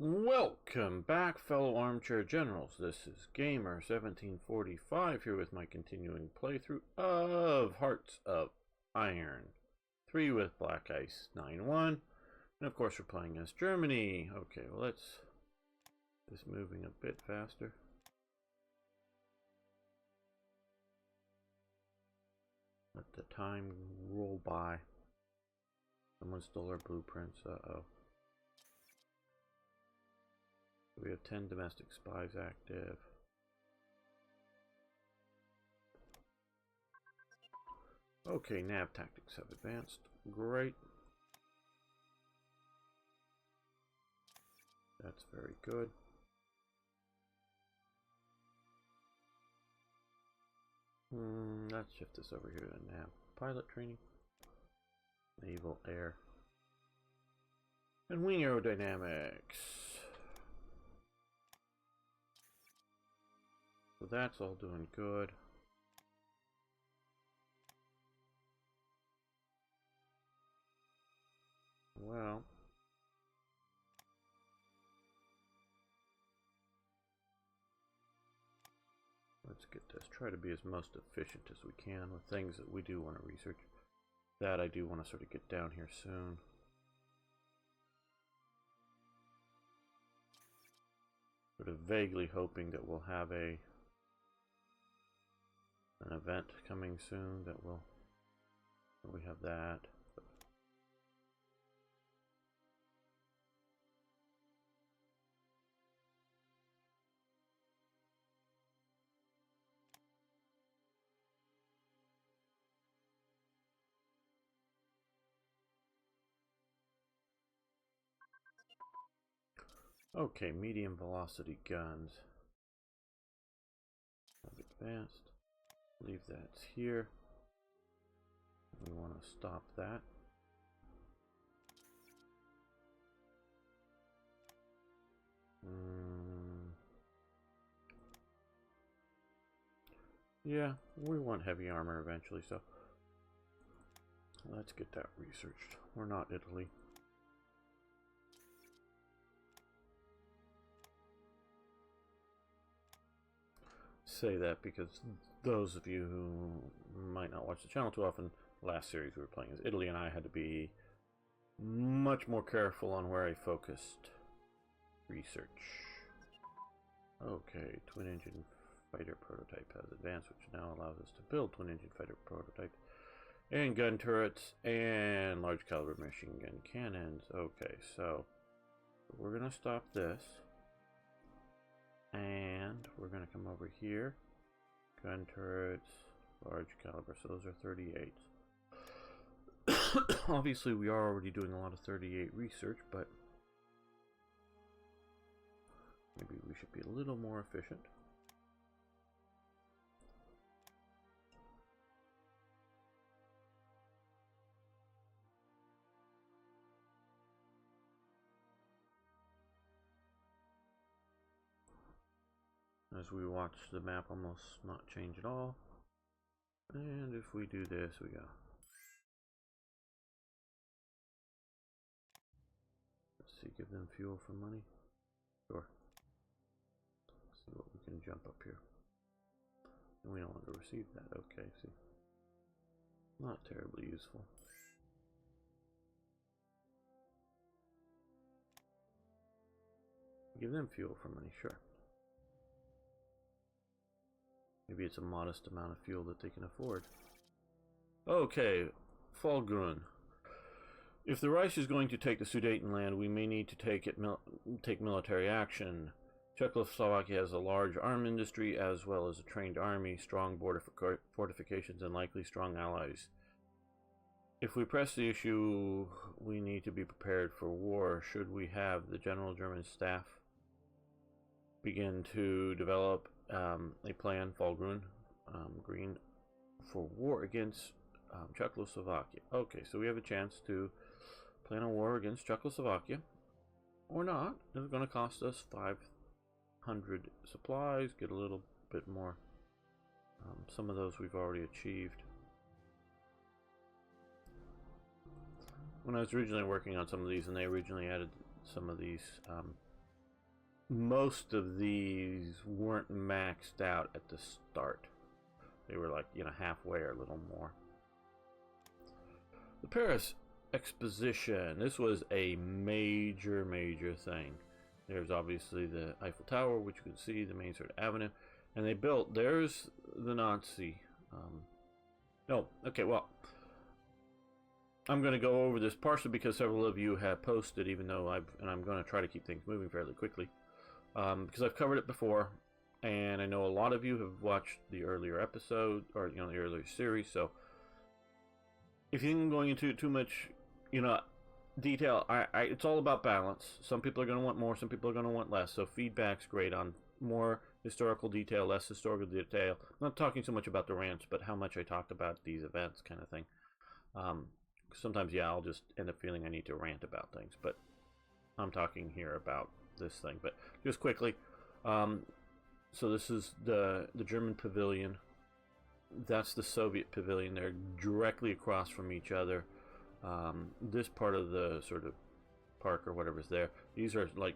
Welcome back, fellow armchair generals. This is Gamer1745 here with my continuing playthrough of Hearts of Iron 3 with Black Ice 9-1. And of course we're playing as Germany. Okay, well let's just moving a bit faster. Let the time roll by. Someone stole our blueprints. Uh-oh. We have 10 domestic spies active. Okay, nav tactics have advanced. Great. That's very good. Let's shift this over here to nav pilot training. Naval, air, and wing aerodynamics. So that's all doing good. Well, let's get this. Try to be as most efficient as we can with things that we do want to research. That I do want to sort of get down here soon. Sort of vaguely hoping that we'll have an event coming soon that we have that. Okay, medium velocity guns. Advanced. Leave that here. We want to stop that. Yeah, we want heavy armor eventually, so let's get that researched. We're not Italy. Say that because those of you who might not watch the channel too often, last series we were playing as Italy, and I had to be much more careful on where I focused research. Okay, twin engine fighter prototype has advanced, which now allows us to build twin engine fighter prototype and gun turrets and large caliber machine gun cannons. Okay, so we're gonna stop this. And we're going to come over here. Gun turrets, large caliber. So those are 38. Obviously, we are already doing a lot of 38 research, but maybe we should be a little more efficient. As we watch the map almost not change at all. And if we do this, we go. Let's see, give them fuel for money. Sure. Let's see what we can jump up here. And we no longer receive that. Okay, see. Not terribly useful. Give them fuel for money, sure. Maybe it's a modest amount of fuel that they can afford. Okay, Fallgrün. If the Reich is going to take the Sudetenland, we may need to take military action. Czechoslovakia has a large arm industry as well as a trained army, strong border fortifications, and likely strong allies. If we press the issue, we need to be prepared for war. Should we have the general German staff begin to develop a plan, Fallgrün, green, for war against Czechoslovakia. Okay, so we have a chance to plan a war against Czechoslovakia, or not. It's going to cost us 500 supplies, get a little bit more. Some of those we've already achieved. When I was originally working on some of these, and they originally added some of these most of these weren't maxed out at the start. They were like, you know, halfway or a little more. The Paris Exposition. This was a major thing. There's obviously the Eiffel Tower, which you can see, the main sort of avenue. And they built, there's the Nazi. No, okay, well, I'm going to go over this partially because several of you have posted, even though I'm going to try to keep things moving fairly quickly. Because I've covered it before, and I know a lot of you have watched the earlier episode, or, you know, the earlier series, so if you think I'm going into too much, you know, detail, it's all about balance. Some people are going to want more, some people are going to want less, so feedback's great on more historical detail, less historical detail. I'm not talking so much about the rants, but how much I talked about these events kind of thing. Sometimes, yeah, I'll just end up feeling I need to rant about things, but I'm talking here about this thing. But just quickly, so this is the German Pavilion. That's the Soviet Pavilion. They're directly across from each other. This part of the sort of park or whatever's there, these are like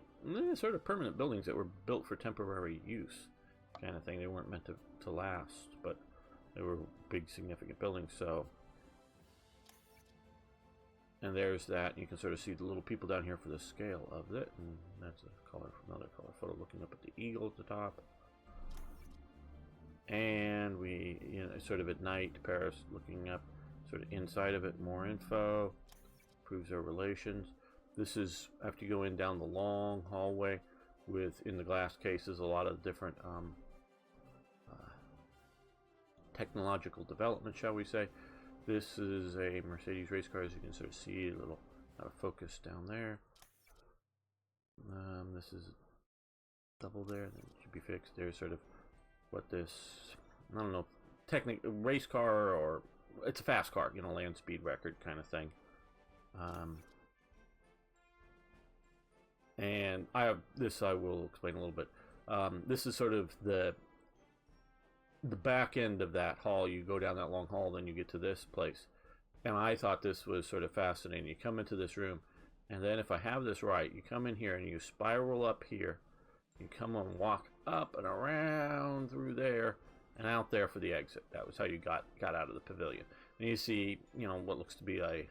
sort of permanent buildings that were built for temporary use kind of thing. They weren't meant to last, but they were big significant buildings. So, and there's that. You can sort of see the little people down here for the scale of it, and that's another color photo looking up at the eagle at the top. And we, you know, sort of at night, Paris, looking up sort of inside of it, more info, proves our relations. This is after you go in down the long hallway with, in the glass cases, a lot of different technological development, shall we say. This is a Mercedes race car, as you can sort of see, a little out of focus down there. This is double there, that should be fixed. There's sort of what this, I don't know, race car, or it's a fast car, you know, land speed record kind of thing. And I have this, I will explain a little bit. This is sort of the back end of that hall. You go down that long hall, then you get to this place. And I thought this was sort of fascinating. You come into this room, and then if I have this right, you come in here and you spiral up here. You come and walk up and around through there and out there for the exit. That was how you got out of the pavilion. And you see, you know, what looks to be a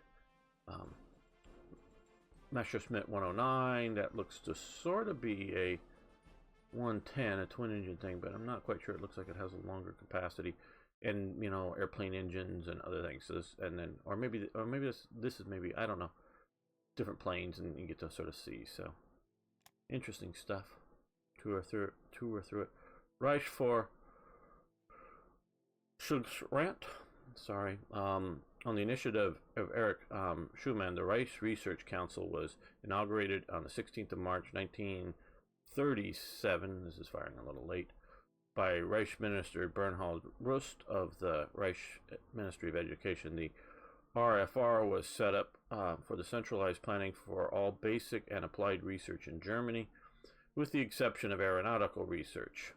Messerschmitt 109. That looks to sort of be a 110, a twin engine thing, but I'm not quite sure. It looks like it has a longer capacity, and, you know, airplane engines and other things. So this, and then, or maybe this is maybe, I don't know, different planes, and you get to sort of see. So interesting stuff. Tour through it. Reich for Schutzrant. Sorry. On the initiative of Erich Schumann, the Reich Research Council was inaugurated on the 16th of March, 1937. This is firing a little late. By Reich Minister Bernhard Rust of the Reich Ministry of Education. The RFR was set up for the centralized planning for all basic and applied research in Germany, with the exception of aeronautical research,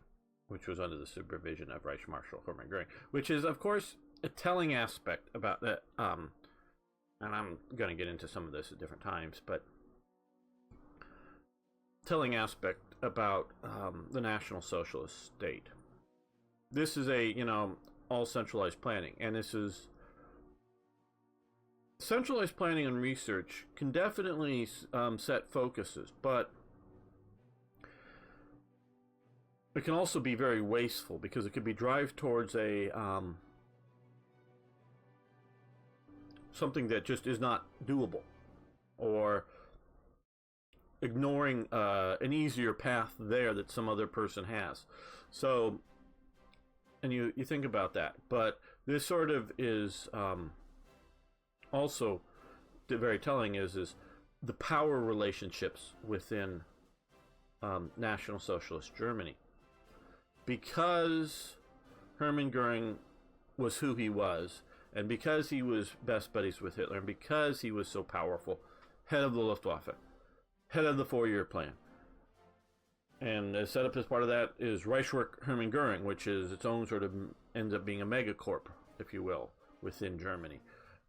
which was under the supervision of Reich Marshal Hermann Goering, which is, of course, a telling aspect about that. And I'm going to get into some of this at different times, but telling aspect about the National Socialist state. This is a, you know, all centralized planning, and this is centralized planning and research can definitely set focuses, but it can also be very wasteful because it could be drive towards a something that just is not doable, or ignoring an easier path there that some other person has. So, and you think about that, but this sort of is also very telling is the power relationships within National Socialist Germany. Because Hermann Goering was who he was, and because he was best buddies with Hitler, and because he was so powerful, head of the Luftwaffe, head of the 4-year plan. And set up as part of that is Reichswerk Hermann Goering, which is its own sort of, ends up being a megacorp, if you will, within Germany.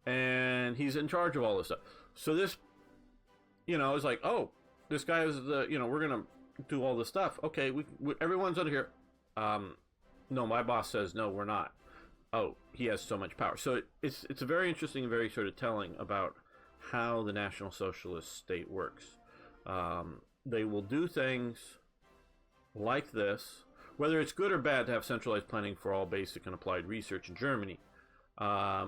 And he's in charge of all this stuff. So this, you know, is like, oh, this guy is the, you know, we're going to do all this stuff. Okay, everyone's under here. No, my boss says no, we're not. Oh, he has so much power. So it's a very interesting and very sort of telling about how the National Socialist state works. They will do things like this, whether it's good or bad to have centralized planning for all basic and applied research in Germany. I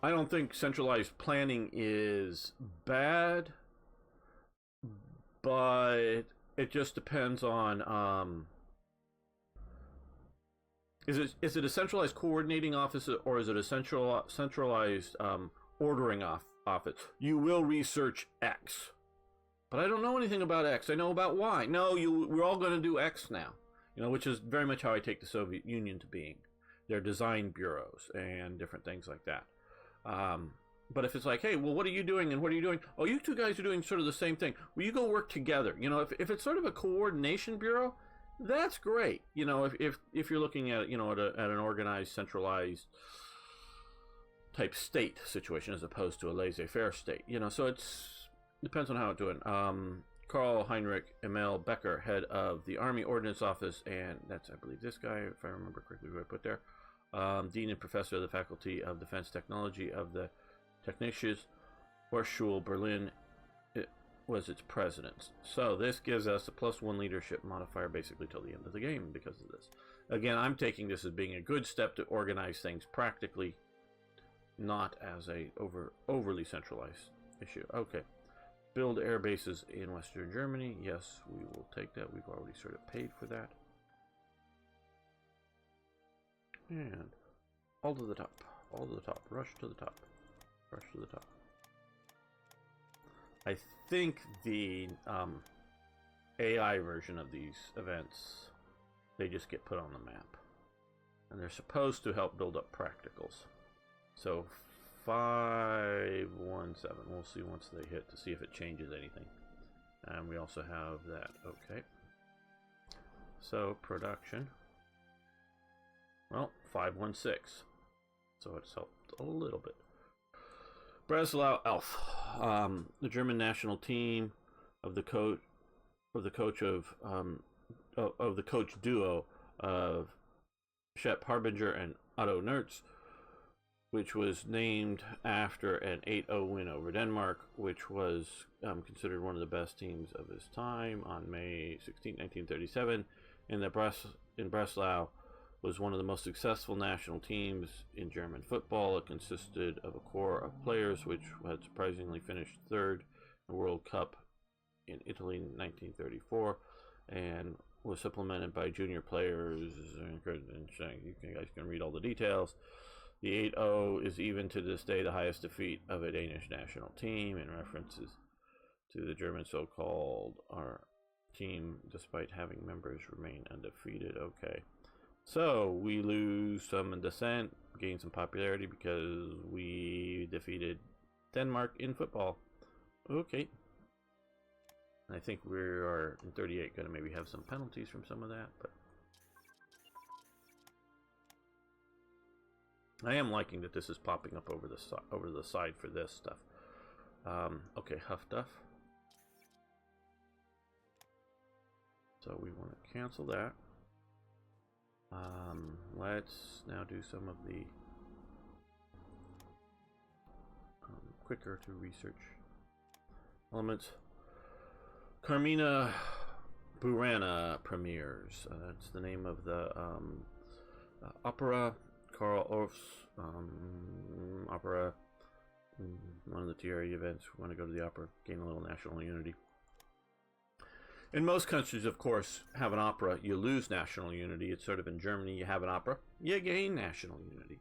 don't think centralized planning is bad, but it just depends on is it a centralized coordinating office, or is it a centralized ordering office? You will research X, but I don't know anything about X. I know about Y. No, we're all going to do X now. Which is very much how I take the Soviet Union to being. Their design bureaus and different things like that. But if it's like, hey, well, what are you doing and what are you doing? Oh, you two guys are doing sort of the same thing. Well, you go work together. If it's sort of a coordination bureau, that's great. If you're looking at at an organized, centralized type state situation as opposed to a laissez-faire state. So it's depends on how it's doing. Karl Heinrich Emil Becker, head of the Army Ordnance Office, and that's, I believe, this guy, if I remember correctly, who I put there. Dean and Professor of the Faculty of Defense Technology of the Technische Hochschule Berlin, was its president. So this gives us a +1 leadership modifier basically till the end of the game because of this. Again, I'm taking this as being a good step to organize things practically, not as a overly centralized issue. Okay. Build air bases in Western Germany. Yes, we will take that. We've already sort of paid for that. And all to the top. All to the top. Rush to the top. Rush to the top. I think the AI version of these events, they just get put on the map. And they're supposed to help build up practicals. So 517. We'll see once they hit to see if it changes anything. And we also have that. Okay. So production. Well, 516. So it's helped a little bit. Breslau Elf, the German national team of the coach duo of Shep Harbinger and Otto Nertz, which was named after an 8-0 win over Denmark, which was considered one of the best teams of his time on May 16, 1937, in Breslau. Was one of the most successful national teams in German football. It consisted of a core of players which had surprisingly finished third in the World Cup in Italy in 1934 and was supplemented by junior players. You guys can read all the details. The 8-0 is even to this day the highest defeat of a Danish national team in references to the German so-called our team, despite having members remain undefeated. Okay. So, we lose some descent, gain some popularity because we defeated Denmark in football. Okay. I think we are, in 38, going to maybe have some penalties from some of that, but I am liking that this is popping up over the side for this stuff. Okay, Huff Duff. So, we want to cancel that. Let's now do some of the quicker to research elements. Carmina Burana premieres. That's the name of the opera. Karl Orff's opera. One of the Thierry events. We want to go to the opera, gain a little national unity. In most countries, of course, have an opera, you lose national unity. It's sort of in Germany, you have an opera, you gain national unity.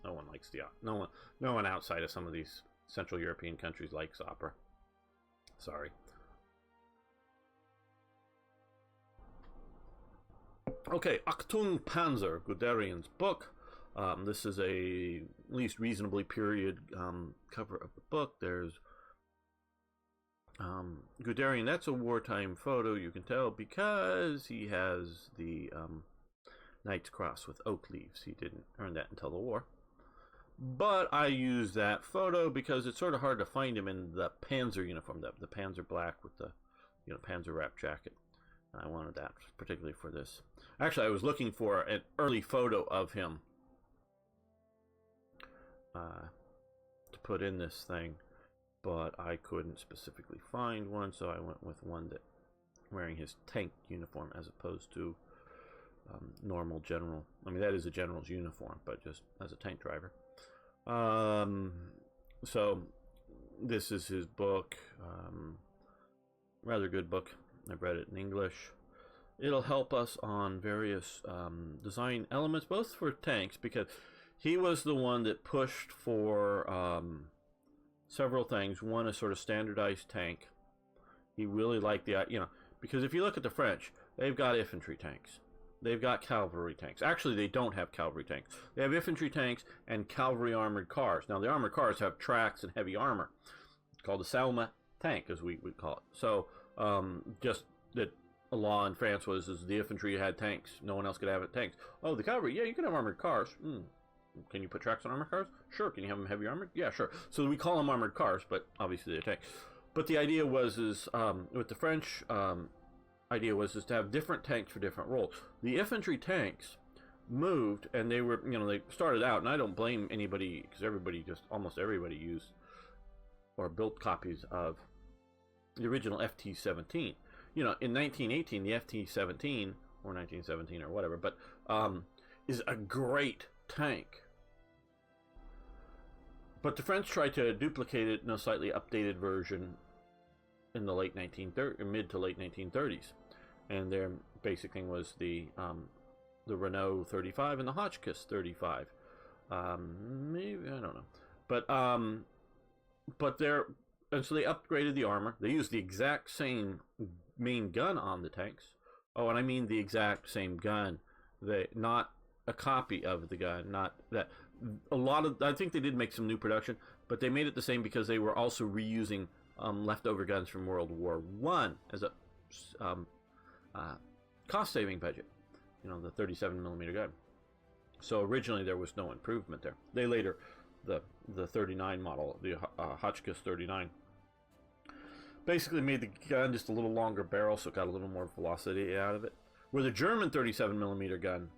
No one likes the opera. No one outside of some of these Central European countries likes opera. Sorry. Okay, Achtung Panzer, Guderian's book. This is a at least reasonably period cover of the book. There's Guderian, that's a wartime photo, you can tell, because he has the Knight's Cross with oak leaves. He didn't earn that until the war. But I use that photo because it's sort of hard to find him in the Panzer uniform, the Panzer black with the you know, Panzer wrap jacket. I wanted that particularly for this. Actually, I was looking for an early photo of him to put in this thing, but I couldn't specifically find one, so I went with one that wearing his tank uniform as opposed to normal general. I mean, that is a general's uniform, but just as a tank driver. So this is his book. Rather good book. I've read it in English. It'll help us on various design elements, both for tanks, because he was the one that pushed for several things. One, a sort of standardized tank. He really liked the, you know, because if you look at the French, they've got infantry tanks. They've got cavalry tanks. Actually, they don't have cavalry tanks. They have infantry tanks and cavalry armored cars. Now, the armored cars have tracks and heavy armor. It's called a Salma tank, as we would call it. So, just that a law in France was is the infantry had tanks. No one else could have tanks. Oh, the cavalry, yeah, you can have armored cars. Can you put tracks on armored cars? Sure. Can you have them heavy armored? Yeah, sure. So we call them armored cars, but obviously they're tanks. But the idea was with the French idea was to have different tanks for different roles. The infantry tanks moved, and they were, you know, they started out, and I don't blame anybody, because almost everybody used or built copies of the original FT-17. You know, in 1918, the FT-17, or 1917 or whatever, but is a great tank. But the French tried to duplicate it in a slightly updated version in the mid to late 1930s, and their basic thing was the Renault 35 and the Hotchkiss 35. Maybe, I don't know, but so they upgraded the armor. They used the exact same main gun on the tanks. Oh, and I mean the exact same gun. Not a copy of the gun. Not that. I think they did make some new production, but they made it the same because they were also reusing leftover guns from World War I as a cost-saving budget. You know, the 37mm gun. So originally there was no improvement there. They later, the 39 model, the Hotchkiss 39, basically made the gun just a little longer barrel, so it got a little more velocity out of it. Where the German 37mm gun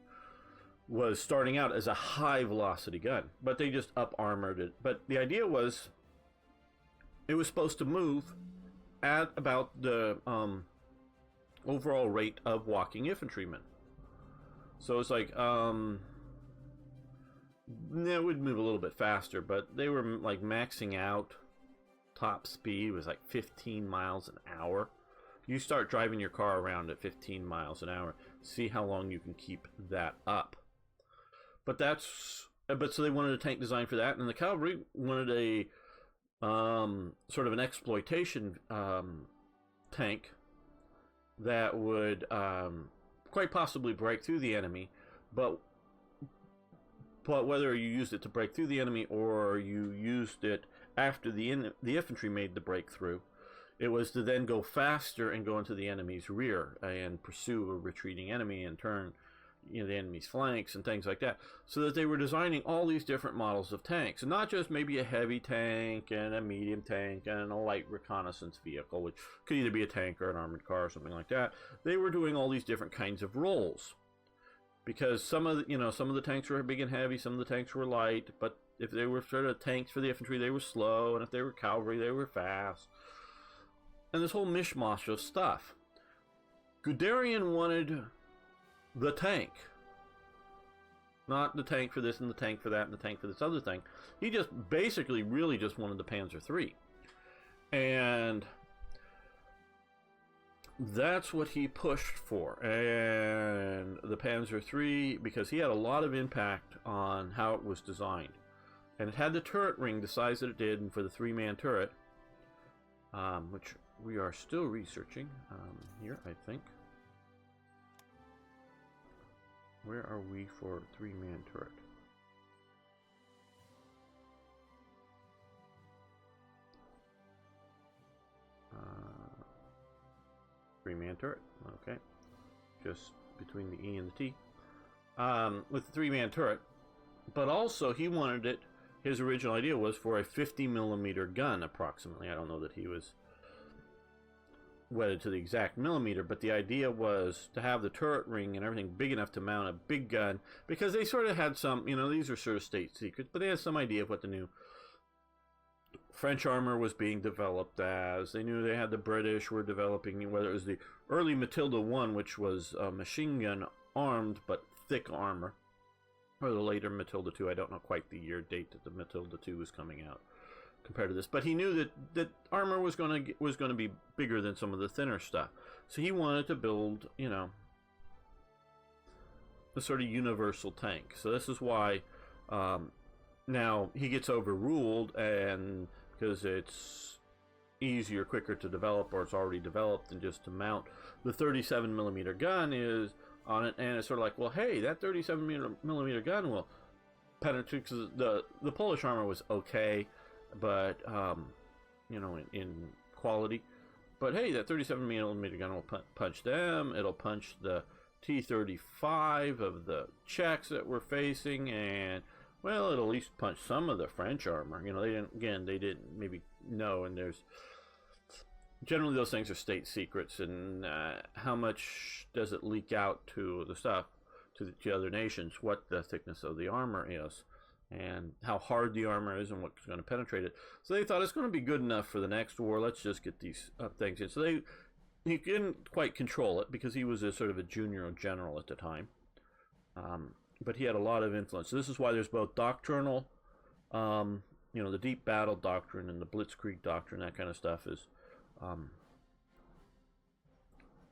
was starting out as a high-velocity gun, but they just up-armored it. But the idea was it was supposed to move at about the overall rate of walking infantrymen. So it's like, it would move a little bit faster, but they were like maxing out. Top speed was like 15 miles an hour. You start driving your car around at 15 miles an hour, see how long you can keep that up. But so they wanted a tank design for that, and the cavalry wanted a sort of an exploitation tank that would quite possibly break through the enemy, but whether you used it to break through the enemy or you used it after the infantry made the breakthrough, it was to then go faster and go into the enemy's rear and pursue a retreating enemy and turn, you know, the enemy's flanks and things like that. So that they were designing all these different models of tanks, and not just maybe a heavy tank and a medium tank and a light reconnaissance vehicle, which could either be a tank or an armored car or something like that. They were doing all these different kinds of roles, because some of the tanks were big and heavy, some of the tanks were light, but if they were sort of tanks for the infantry, they were slow, and if they were cavalry, they were fast. And this whole mishmash of stuff. Guderian wanted the tank. Not the tank for this and the tank for that and the tank for this other thing. He just basically really just wanted the Panzer III. And that's what he pushed for. And the Panzer III, because he had a lot of impact on how it was designed. And it had the turret ring the size that it did, and for the 3-man turret, which we are still researching here, I think. Where are we for 3-man turret? Three-man turret, okay. Just between the E and the T. With the 3-man turret. But also, he wanted it, his original idea was for a 50mm gun, approximately. I don't know that he was wedded to the exact millimeter, but the idea was to have the turret ring and everything big enough to mount a big gun, because they sort of had some, these are sort of state secrets, but they had some idea of what the new French armor was being developed as. They knew they had the British were developing, whether it was the early Matilda 1, which was machine gun armed but thick armor, or the later Matilda 2. I don't know quite the year date that the Matilda 2 was coming out compared to this, but he knew that armor was going to be bigger than some of the thinner stuff. So he wanted to build, a sort of universal tank. So this is why now he gets overruled, and because it's easier, quicker to develop, or it's already developed, than just to mount. The 37 millimeter gun is on it, and it's sort of like, well, hey, that 37 millimeter gun will penetrate, because the Polish armor was okay, but in quality, but hey, that 37 millimeter gun will punch them. It'll punch the T-35 of the Czechs that we're facing, and well, it'll at least punch some of the French armor. They didn't maybe know, and there's generally those things are state secrets, and how much does it leak out to the stuff, to other nations, what the thickness of the armor is, and how hard the armor is, and what's going to penetrate it. So they thought it's going to be good enough for the next war. Let's just get these things in. So he couldn't quite control it, because he was a sort of a junior general at the time, but he had a lot of influence. So this is why there's both doctrinal, the deep battle doctrine and the blitzkrieg doctrine. That kind of stuff is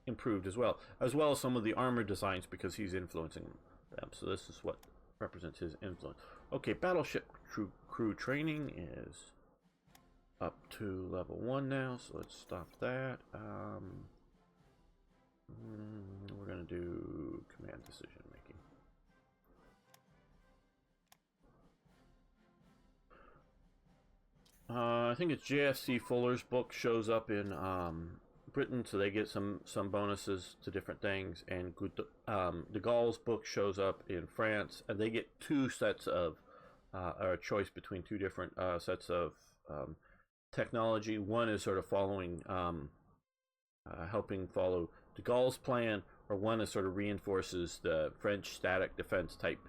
improved as well as some of the armor designs, because he's influencing them. So this is what represents his influence. Okay, battleship crew training is up to level 1 now, so let's stop that. We're going to do command decision making. I think it's JFC Fuller's book shows up in Britain, so they get some bonuses to different things, and de Gaulle's book shows up in France, and they get two sets of, or a choice between two different sets of technology. One is sort of following, helping follow de Gaulle's plan, or one is sort of reinforces the French static defense type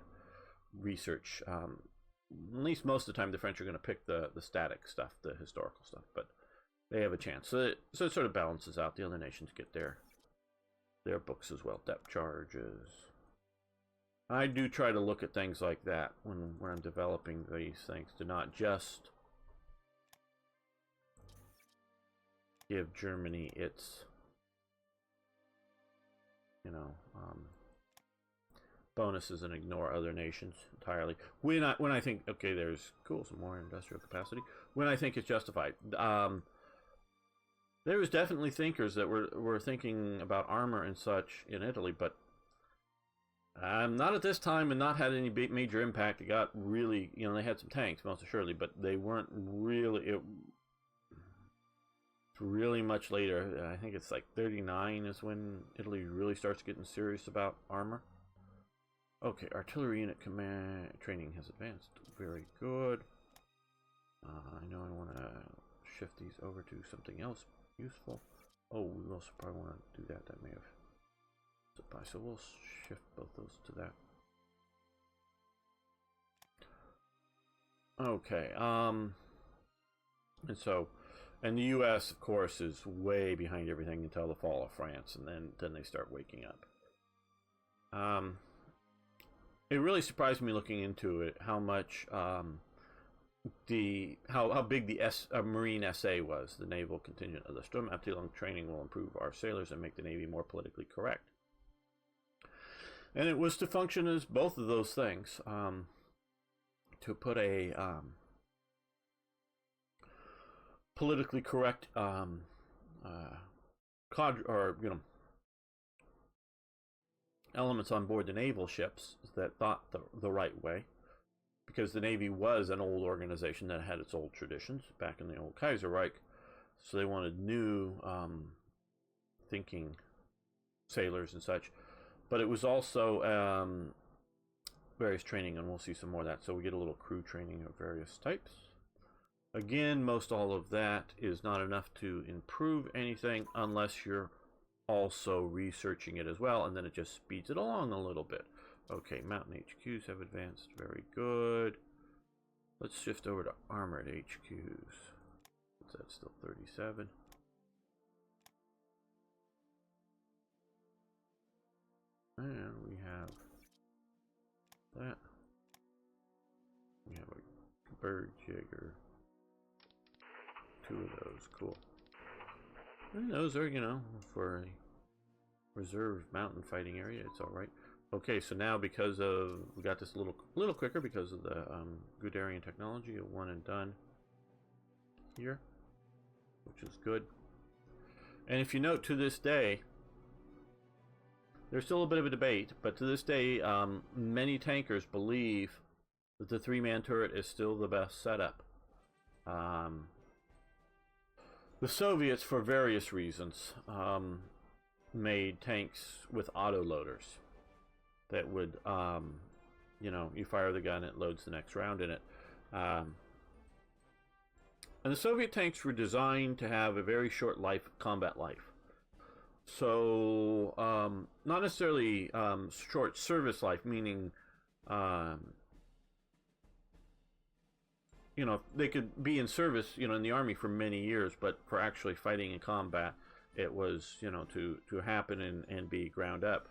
research. At least most of the time the French are going to pick the static stuff, the historical stuff, but they have a chance. So it sort of balances out. The other nations get their books as well, depth charges. I do try to look at things like that when I'm developing these things, to not just give Germany its, bonuses and ignore other nations entirely. When I think, okay, there's some more industrial capacity, when I think it's justified. There was definitely thinkers that were thinking about armor and such in Italy, but not at this time, and not had any major impact. It got really, they had some tanks, most assuredly, but they weren't really. It's really much later. I think it's like 39 is when Italy really starts getting serious about armor. Okay, artillery unit command training has advanced. Very good. I know I want to shift these over to something else useful. Oh, we also probably want to do that. That may have. So we'll shift both those to that. Okay. And the U.S. of course is way behind everything until the fall of France, and then they start waking up. It really surprised me looking into it how much how big the Marine SA was. The naval contingent of the Sturmabteilung training will improve our sailors and make the Navy more politically correct. And it was to function as both of those things. To put a politically correct elements on board the naval ships that thought the right way, because the Navy was an old organization that had its old traditions back in the old Kaiserreich, so they wanted new thinking sailors and such. But it was also various training, and we'll see some more of that. So we get a little crew training of various types. Again, most all of that is not enough to improve anything unless you're also researching it as well, and then it just speeds it along a little bit. Okay, mountain HQs have advanced. Very good. Let's shift over to armored HQs. That's still 37. And we have that. We have a bird jigger. 2 of those, cool. And those are, you know, for a reserve mountain fighting area, it's all right. Okay, so now because of we got this a little quicker because of the Guderian technology, a one and done here, which is good. And if you note, to this day, there's still a bit of a debate, but to this day, many tankers believe that the 3-man turret is still the best setup. The Soviets, for various reasons, made tanks with autoloaders that would, you know, you fire the gun, it loads the next round in it. And the Soviet tanks were designed to have a very short combat life. So, not necessarily short service life, meaning, you know, they could be in service, you know, in the army for many years, but for actually fighting in combat, it was, you know, to happen and be ground up.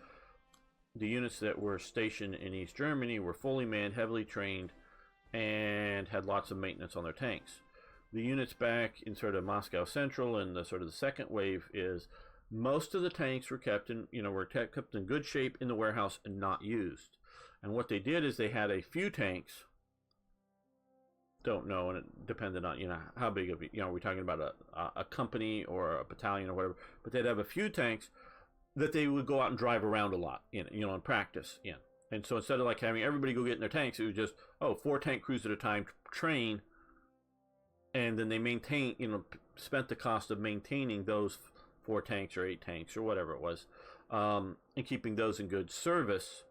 The units that were stationed in East Germany were fully manned, heavily trained, and had lots of maintenance on their tanks. The units back in sort of Moscow Central and the sort of the second wave is most of the tanks were kept in, you know, kept in good shape in the warehouse and not used. And what they did is they had a few tanks. Don't know, and it depended on, you know, how big of, you know, we're talking about a company or a battalion or whatever, but they'd have a few tanks that they would go out and drive around a lot in, you know, and practice in. And so instead of like having everybody go get in their tanks, it was just, 4 tank crews at a time, train, and then they maintain, you know, spent the cost of maintaining those 4 tanks or 8 tanks or whatever it was, and keeping those in good service.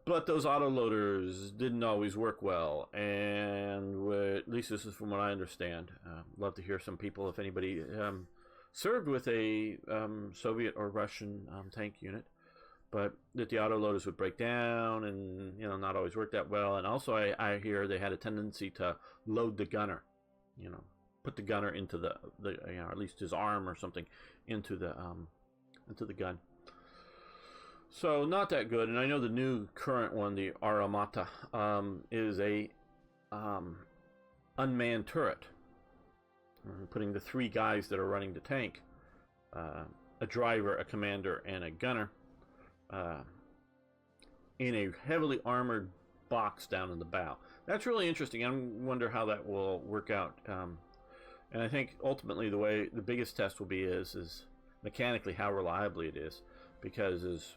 But those autoloaders didn't always work well, and at least this is from what I understand. Love to hear some people, if anybody served with a Soviet or Russian tank unit, but that the autoloaders would break down and, you know, not always work that well. And also I hear they had a tendency to load the gunner, you know, put the gunner into the you know, at least his arm or something into the gun. So not that good. And I know the new current one, the Armata, is a unmanned turret, putting the 3 guys that are running the tank, a driver, a commander, and a gunner, in a heavily armored box down in the bow. That's really interesting. I wonder how that will work out. And I think ultimately the biggest test will be is mechanically how reliably it is, because as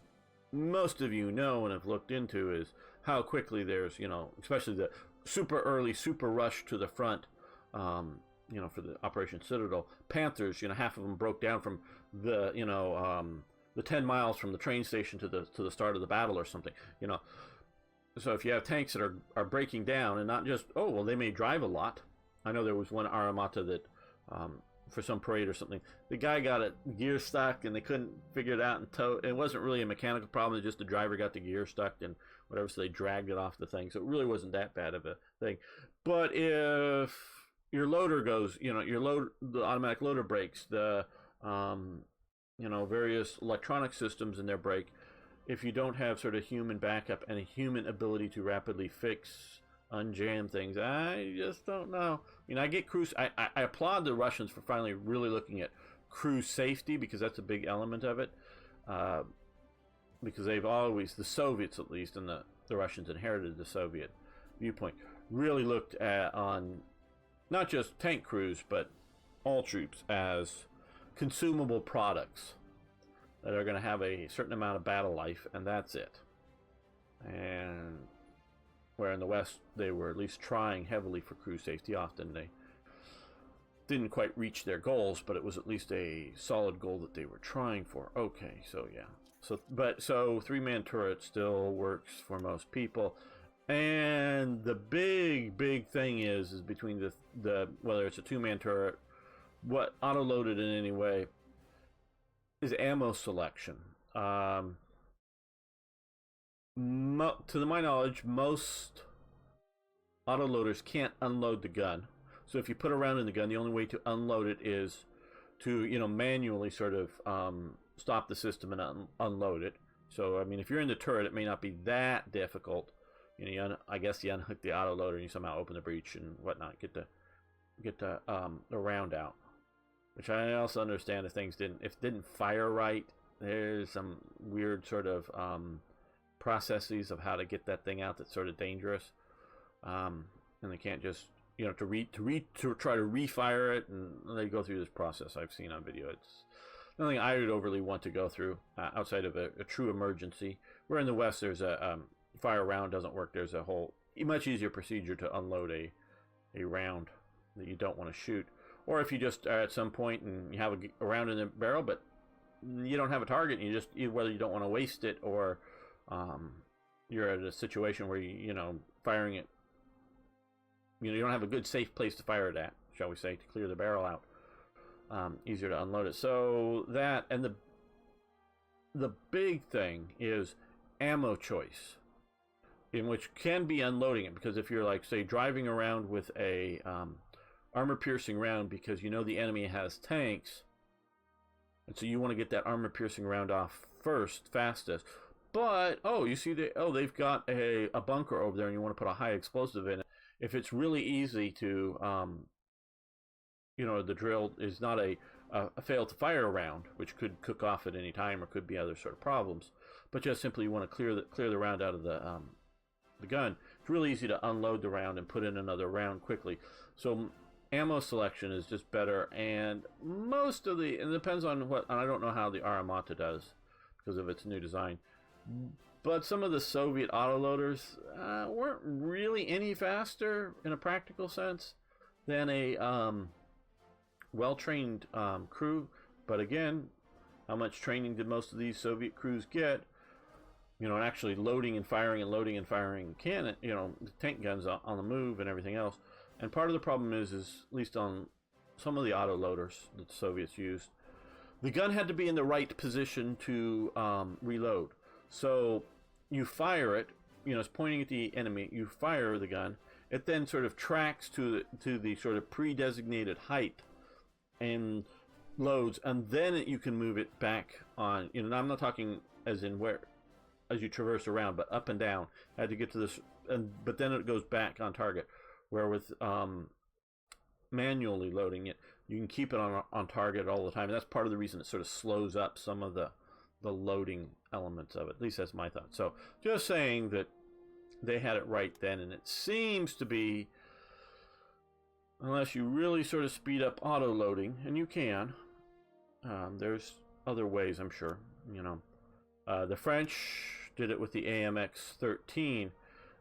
most of you know and have looked into, is how quickly there's, you know, especially the super early, super rush to the front, you know, for the Operation Citadel. Panthers, you know, half of them broke down from the, you know, the 10 miles from the train station to the start of the battle or something, you know. So if you have tanks that are breaking down, and not just, oh, well, they may drive a lot. I know there was one Armata that, for some parade or something, the guy got a gear stuck and they couldn't figure it out and tow. It wasn't really a mechanical problem, just the driver got the gear stuck and whatever, so they dragged it off the thing. So it really wasn't that bad of a thing. But if your loader goes, you know, the automatic loader breaks, the you know, various electronic systems in there break, if you don't have sort of human backup and a human ability to rapidly fix, unjam things, I just don't know. I mean, I get crew. I applaud the Russians for finally really looking at crew safety, because that's a big element of it. Because they've always, the Soviets at least, and the Russians inherited the Soviet viewpoint, really looked at on not just tank crews but all troops as consumable products that are going to have a certain amount of battle life, and that's it. And where in the West they were at least trying heavily for crew safety, often they didn't quite reach their goals, but it was at least a solid goal that they were trying for. Okay, so yeah. So 3-man turret still works for most people. And the big thing is between the whether it's a two-man turret, what auto-loaded in any way, is ammo selection. To my knowledge, most autoloaders can't unload the gun. So if you put a round in the gun, the only way to unload it is to, manually sort of stop the system and unload it. So, I mean, if you're in the turret, it may not be that difficult. I guess you unhook the autoloader and you somehow open the breech and whatnot, get the round out. Which I also understand if it didn't fire right, there's some weird sort of processes of how to get that thing out that's sort of dangerous. And they can't just, to try to refire it, and they go through this process I've seen on video. It's nothing I would overly want to go through outside of a true emergency. Where in the West, there's a fire round doesn't work. There's a whole much easier procedure to unload a round that you don't want to shoot. Or if you just are at some point and you have a round in the barrel, but you don't have a target, and whether you don't want to waste it or you're at a situation where firing it, you don't have a good safe place to fire it at, shall we say, to clear the barrel out. Easier to unload it. So that, and the big thing is ammo choice, in which can be unloading it, because if you're like, say, driving around with a armor-piercing round because the enemy has tanks, and so you want to get that armor-piercing round off fastest. But you see they've got a bunker over there, and you want to put a high explosive in it. If it's really easy to, the drill is not a fail to fire round, which could cook off at any time or could be other sort of problems, but just simply you want to clear the round out of the gun. It's really easy to unload the round and put in another round quickly. So ammo selection is just better, and it depends on and I don't know how the Armata does because of its new design, but some of the Soviet autoloaders weren't really any faster in a practical sense than a well-trained crew. But again, how much training did most of these Soviet crews get? And actually loading and firing cannon, tank guns on the move and everything else. And part of the problem is at least on some of the autoloaders that the Soviets used, the gun had to be in the right position to reload. So you fire it, it's pointing at the enemy, you fire the gun, it then sort of tracks to the sort of pre-designated height and loads, and then you can move it back on. I'm not talking as in where as you traverse around, but up and down. I had to get to this, but then it goes back on target. Where with manually loading it, you can keep it on target all the time. And that's part of the reason it sort of slows up some of the loading elements of it. At least that's my thought. So just saying that they had it right then, and it seems to be, unless you really sort of speed up auto loading, and you can, there's other ways, I'm sure. The French did it with the AMX-13,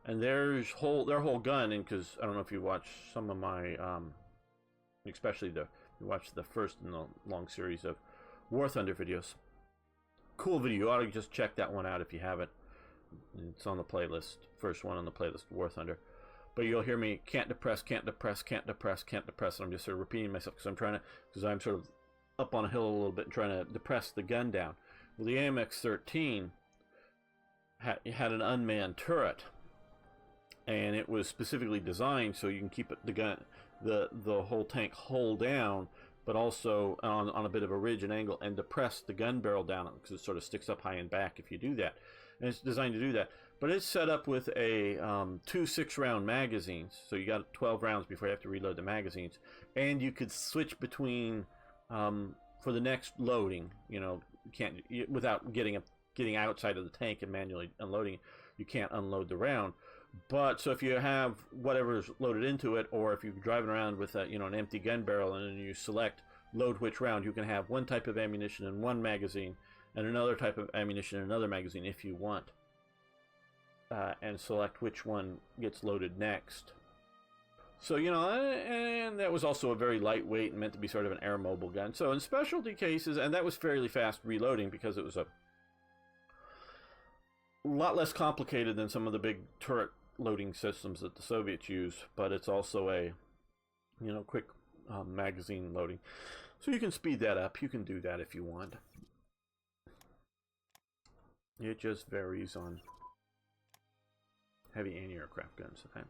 and their whole gun, and because I don't know if you watch some of my, especially you watch the first in the long series of War Thunder videos. Cool video. You ought to just check that one out if you haven't. It's on the playlist. First one on the playlist, War Thunder. But you'll hear me can't depress, can't depress, can't depress, can't depress. And I'm just sort of repeating myself because I'm sort of up on a hill a little bit and trying to depress the gun down. Well, the AMX-13 had an unmanned turret, and it was specifically designed so you can keep the whole tank hull down, but also on a bit of a ridge and angle, and depress the gun barrel down because it sort of sticks up high and back if you do that. And it's designed to do that. But it's set up with a 2 6-round magazines, so you got 12 rounds before you have to reload the magazines, and you could switch between for the next loading. Without getting outside of the tank and manually unloading it, you can't unload the round. But so if you have whatever's loaded into it, or if you're driving around with an empty gun barrel and then you select load which round, you can have one type of ammunition in one magazine and another type of ammunition in another magazine if you want, and select which one gets loaded next. So, and that was also a very lightweight and meant to be sort of an air mobile gun. So in specialty cases, and that was fairly fast reloading because it was a lot less complicated than some of the big turret loading systems that the Soviets use, but it's also a, you know, quick magazine loading. So you can speed that up. You can do that if you want. It just varies on heavy anti-aircraft guns. Okay.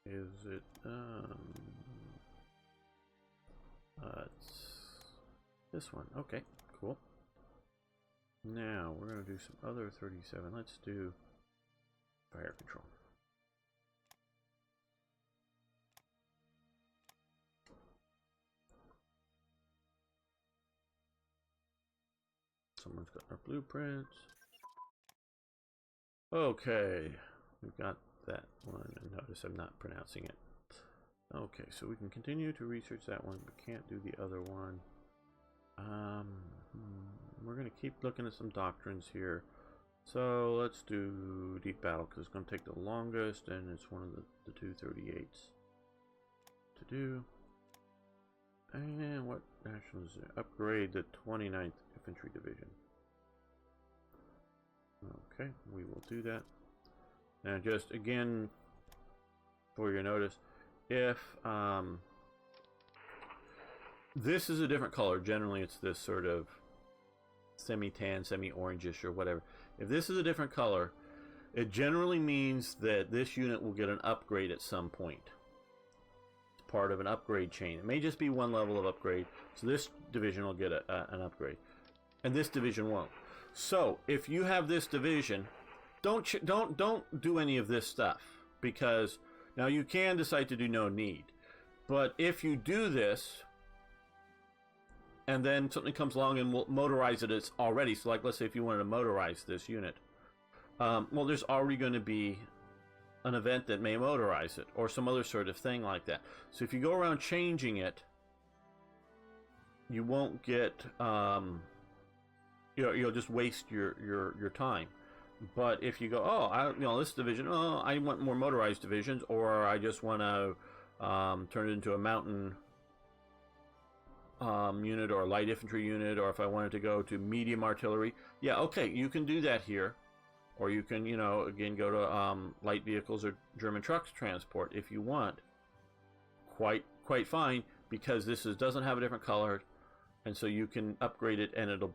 Is it it's this one. Okay, cool. Now we're going to do some other 37. Let's do fire control. Someone's got our blueprints. Okay, we've got that one, and notice I'm not pronouncing it. Okay, so we can continue to research that one, but can't do the other one. We're going to keep looking at some doctrines here. So let's do deep battle, because it's going to take the longest, and it's one of the 238s to do. And what national is it? Upgrade the 29th Infantry Division. Okay, we will do that. Now, just again, for your notice, if this is a different color, generally it's this sort of semi-tan, semi-orangish, or whatever. If this is a different color, it generally means that this unit will get an upgrade at some point. It's part of an upgrade chain. It may just be one level of upgrade, so this division will get an upgrade, and this division won't. So if you have this division, don't do any of this stuff, because now you can decide to do no need, but if you do this and then something comes along and will motorize it, it's already, so like let's say if you wanted to motorize this unit, well, there's already going to be an event that may motorize it, or some other sort of thing like that. So if you go around changing it, you won't get you'll just waste your time. But if you go, this division, I want more motorized divisions, or I just want to turn it into a mountain unit, or a light infantry unit, or if I wanted to go to medium artillery, yeah, okay, you can do that here. Or you can, again, go to light vehicles or German trucks transport if you want. Quite fine, because this doesn't have a different color, and so you can upgrade it, and it'll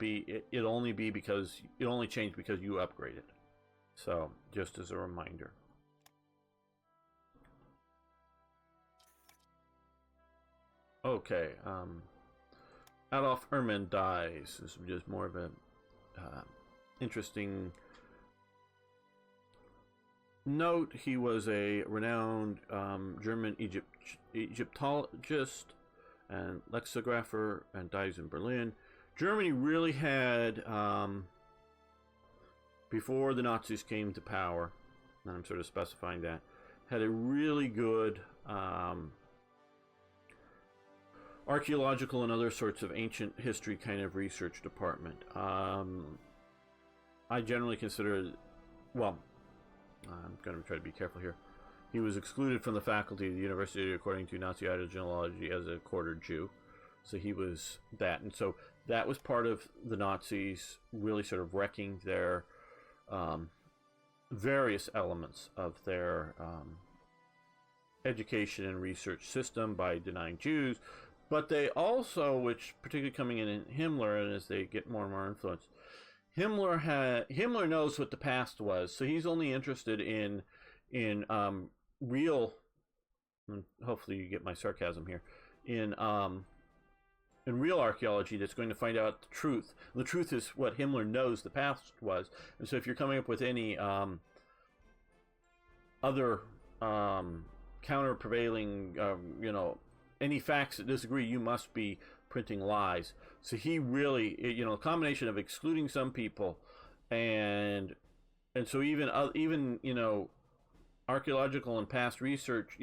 only change because you upgrade it. So just as a reminder. Okay, Adolf Erman dies. This is just more of an interesting note. He was a renowned German Egyptologist and lexicographer, and dies in Berlin. Germany really had, before the Nazis came to power, and I'm sort of specifying that, had a really good archaeological and other sorts of ancient history kind of research department. I generally consider, well, I'm going to try to be careful here. He was excluded from the faculty of the university according to Nazi ideology as a quartered Jew. So he was that. And so that was part of the Nazis really sort of wrecking their various elements of their education and research system by denying Jews. But they also, which particularly coming in Himmler, and as they get more and more influence, Himmler knows what the past was, so he's only interested in real, and hopefully you get my sarcasm here, in real archaeology that's going to find out the truth. And the truth is what Himmler knows the past was. And so if you're coming up with any other counter prevailing, any facts that disagree, you must be printing lies. So he really, a combination of excluding some people, and so even archaeological and past research,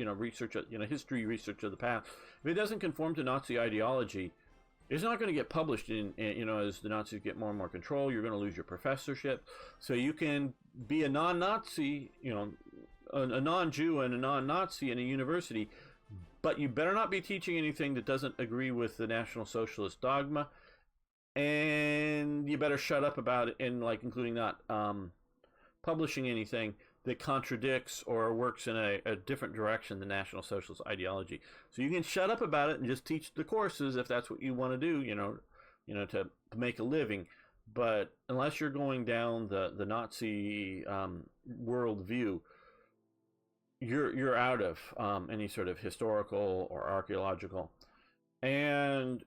history research of the past, if it doesn't conform to Nazi ideology, it's not going to get published in, as the Nazis get more and more control. You're going to lose your professorship. So you can be a non-Nazi, a non-Jew and a non-Nazi in a university, but you better not be teaching anything that doesn't agree with the National Socialist dogma, and you better shut up about it, and including not publishing anything that contradicts or works in a different direction than National Socialist ideology. So you can shut up about it and just teach the courses if that's what you want to do, to make a living. But unless you're going down the Nazi world view, you're out of any sort of historical or archaeological. And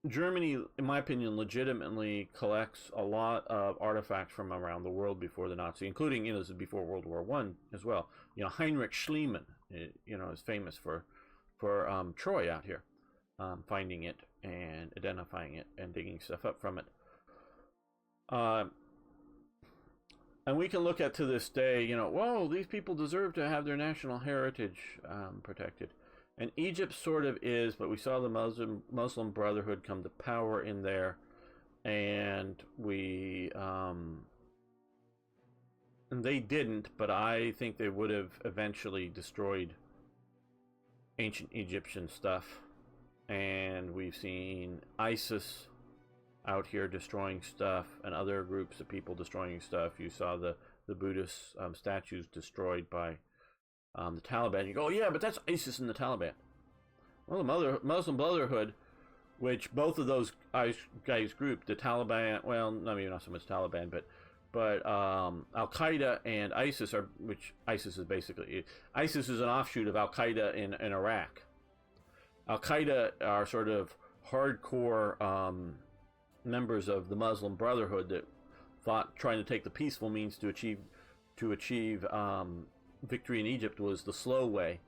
Germany, in my opinion, legitimately collects a lot of artifacts from around the world before the Nazi, including, this is before World War I as well. Heinrich Schliemann, is famous for Troy out here, finding it and identifying it and digging stuff up from it. And we can look at to this day, whoa, these people deserve to have their national heritage protected. And Egypt sort of is, but we saw the Muslim Brotherhood come to power in there, and and they didn't, but I think they would have eventually destroyed ancient Egyptian stuff. And we've seen ISIS out here destroying stuff, and other groups of people destroying stuff. You saw the Buddhist statues destroyed by the Taliban. You go, oh, yeah, but that's ISIS and the Taliban. Well, the Muslim Brotherhood, which both of those guys grouped, the Taliban, well, maybe not so much Taliban, but Al-Qaeda and ISIS which ISIS is an offshoot of Al-Qaeda in Iraq. Al-Qaeda are sort of hardcore members of the Muslim Brotherhood that thought trying to take the peaceful means to achieve victory in Egypt was the slow way.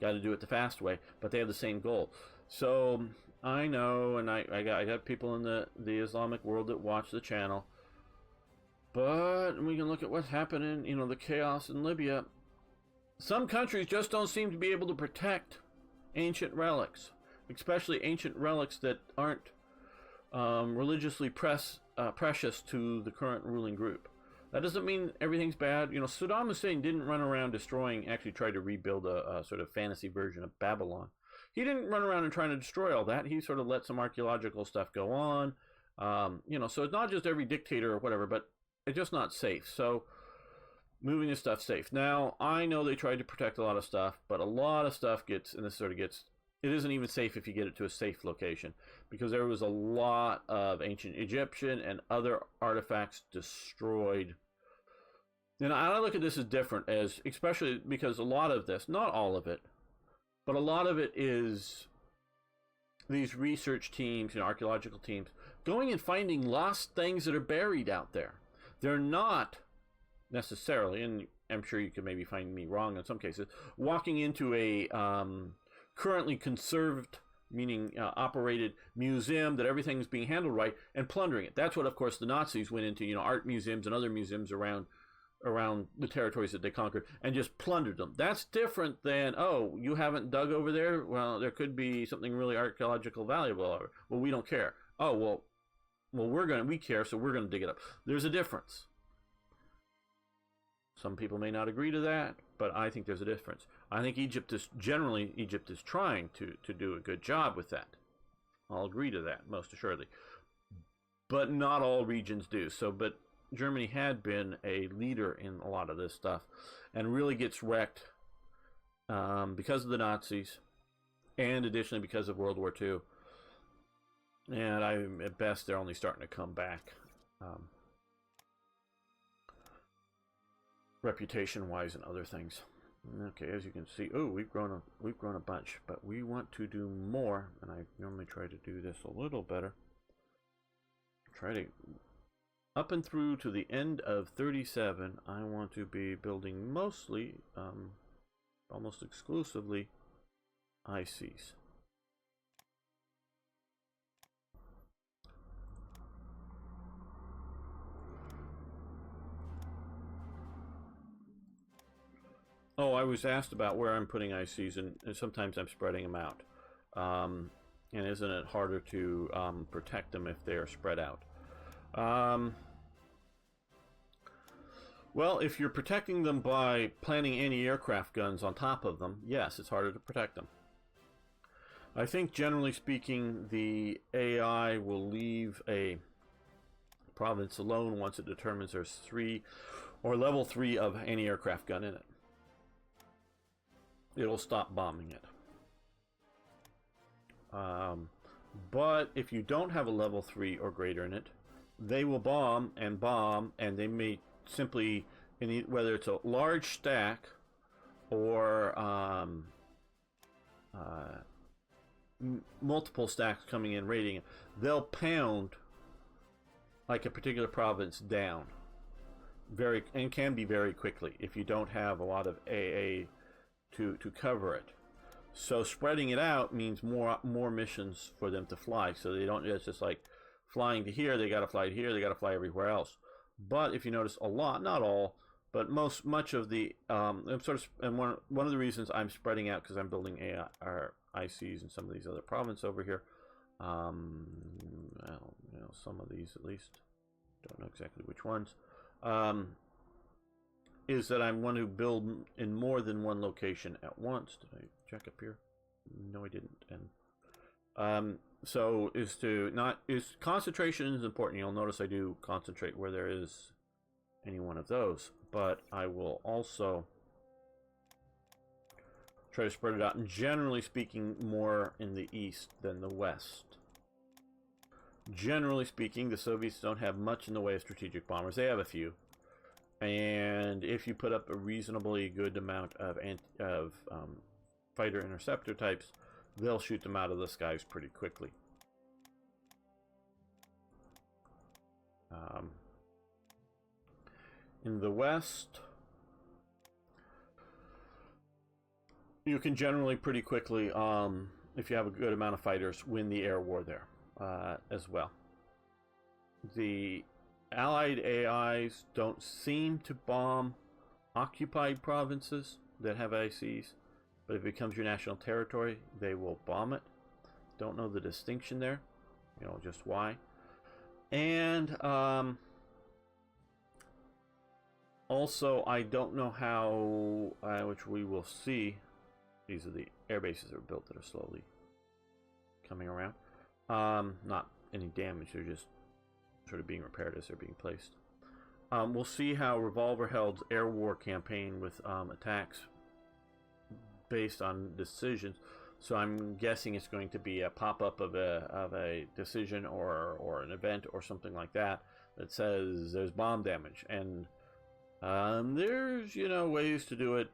Got to do it the fast way, but they have the same goal. So I know, and I got people in the Islamic world that watch the channel, but we can look at what's happening, the chaos in Libya. Some countries just don't seem to be able to protect ancient relics, especially ancient relics that aren't religiously precious to the current ruling group. That doesn't mean everything's bad. Saddam Hussein didn't run around actually tried to rebuild a sort of fantasy version of Babylon. He didn't run around and trying to destroy all that. He sort of let some archaeological stuff go on. So it's not just every dictator or whatever, but it's just not safe. So moving this stuff safe. Now, I know they tried to protect a lot of stuff, but a lot of stuff it isn't even safe if you get it to a safe location, because there was a lot of ancient Egyptian and other artifacts destroyed. And I look at this as different, especially because a lot of this, not all of it, but a lot of it is these research teams, archaeological teams, going and finding lost things that are buried out there. They're not necessarily, and I'm sure you could maybe find me wrong in some cases, walking into a currently conserved, meaning operated museum that everything's being handled right, and plundering it. That's what, of course, the Nazis went into, art museums and other museums around the territories that they conquered, and just plundered them. That's different than, oh, you haven't dug over there? Well, there could be something really archaeological valuable. Well, we don't care. Oh, well, we care, so we're going to dig it up. There's a difference. Some people may not agree to that, but I think there's a difference. I think Egypt is trying to do a good job with that. I'll agree to that, most assuredly. But not all regions do. But Germany had been a leader in a lot of this stuff, and really gets wrecked because of the Nazis, and additionally because of World War II. And at best, they're only starting to come back. Reputation-wise and other things. Okay, as you can see, we've grown a bunch, but we want to do more, and I normally try to do this a little better. Try to up and through to the end of 37. I want to be building mostly, almost exclusively, ICs. Oh, I was asked about where I'm putting ICs, and sometimes I'm spreading them out. And isn't it harder to protect them if they are spread out? Well, if you're protecting them by planting anti-aircraft guns on top of them, yes, it's harder to protect them. I think, generally speaking, the AI will leave a province alone once it determines there's 3 or level 3 of anti-aircraft gun in it. It'll stop bombing it. But if you don't have a level 3 or greater in it, they will bomb, and they may simply, whether it's a large stack or multiple stacks coming in raiding it, they'll pound like a particular province down and can be very quickly if you don't have a lot of AA to cover it. So spreading it out means more missions for them to fly, so they don't, it's just like flying to here, they got to fly to here, they got to fly everywhere else. But if you notice, a lot, not all, but much of the I'm sort of, and one of the reasons I'm spreading out, because I'm building our ICs in some of these other provinces over here. Well, you know, some of these at least, don't know exactly which ones. Is that I want to build in more than one location at once. Did I check up here? No, I didn't. And so concentration is important. You'll notice I do concentrate where there is any one of those, but I will also try to spread it out, and generally speaking, more in the east than the west. Generally speaking, the Soviets don't have much in the way of strategic bombers. They have a few. And if you put up a reasonably good amount of fighter interceptor types, they'll shoot them out of the skies pretty quickly. In the west, you can generally pretty quickly, if you have a good amount of fighters, win the air war there as well. The Allied AIs don't seem to bomb occupied provinces that have ICs, but if it becomes your national territory, they will bomb it. Don't know the distinction there, you know, just why. And also, I don't know how, which we will see, these are the air bases that are built that are slowly coming around. Not any damage, they're just sort of being repaired as they're being placed. We'll see how Revolverheld's air war campaign with attacks based on decisions. So I'm guessing it's going to be a pop-up of a decision or an event or something like that that says there's bomb damage, and there's, you know, ways to do it.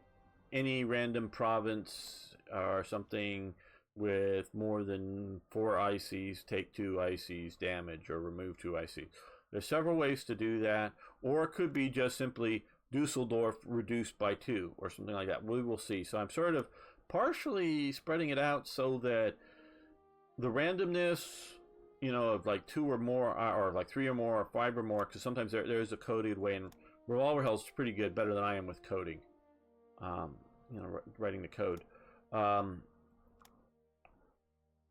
Any random province or something with more than 4 ICs, take 2 ICs damage or remove 2 ICs. There's several ways to do that, or it could be just simply Dusseldorf reduced by 2 or something like that. We will see. So I'm sort of partially spreading it out so that the randomness, you know, of like 2 or more, or like 3 or more, or 5 or more, because sometimes there is a coded way, and Revolverheld's pretty good, better than I am with coding. You know, writing the code.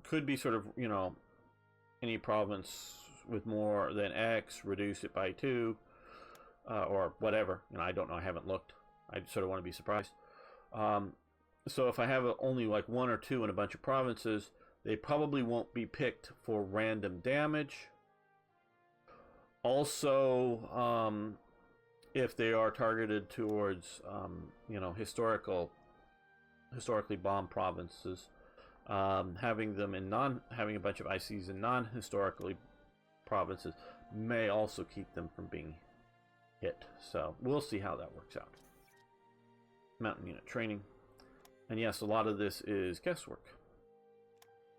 Could be sort of, you know, any province with more than X, reduce it by 2, or whatever. You know, I don't know, I haven't looked. I sort of want to be surprised. So if I have only like 1 or 2 in a bunch of provinces, they probably won't be picked for random damage. Also, if they are targeted towards, you know, historically bombed provinces, having a bunch of ICs in non-historically provinces may also keep them from being hit. So we'll see how that works out. Mountain unit training, and yes, a lot of this is guesswork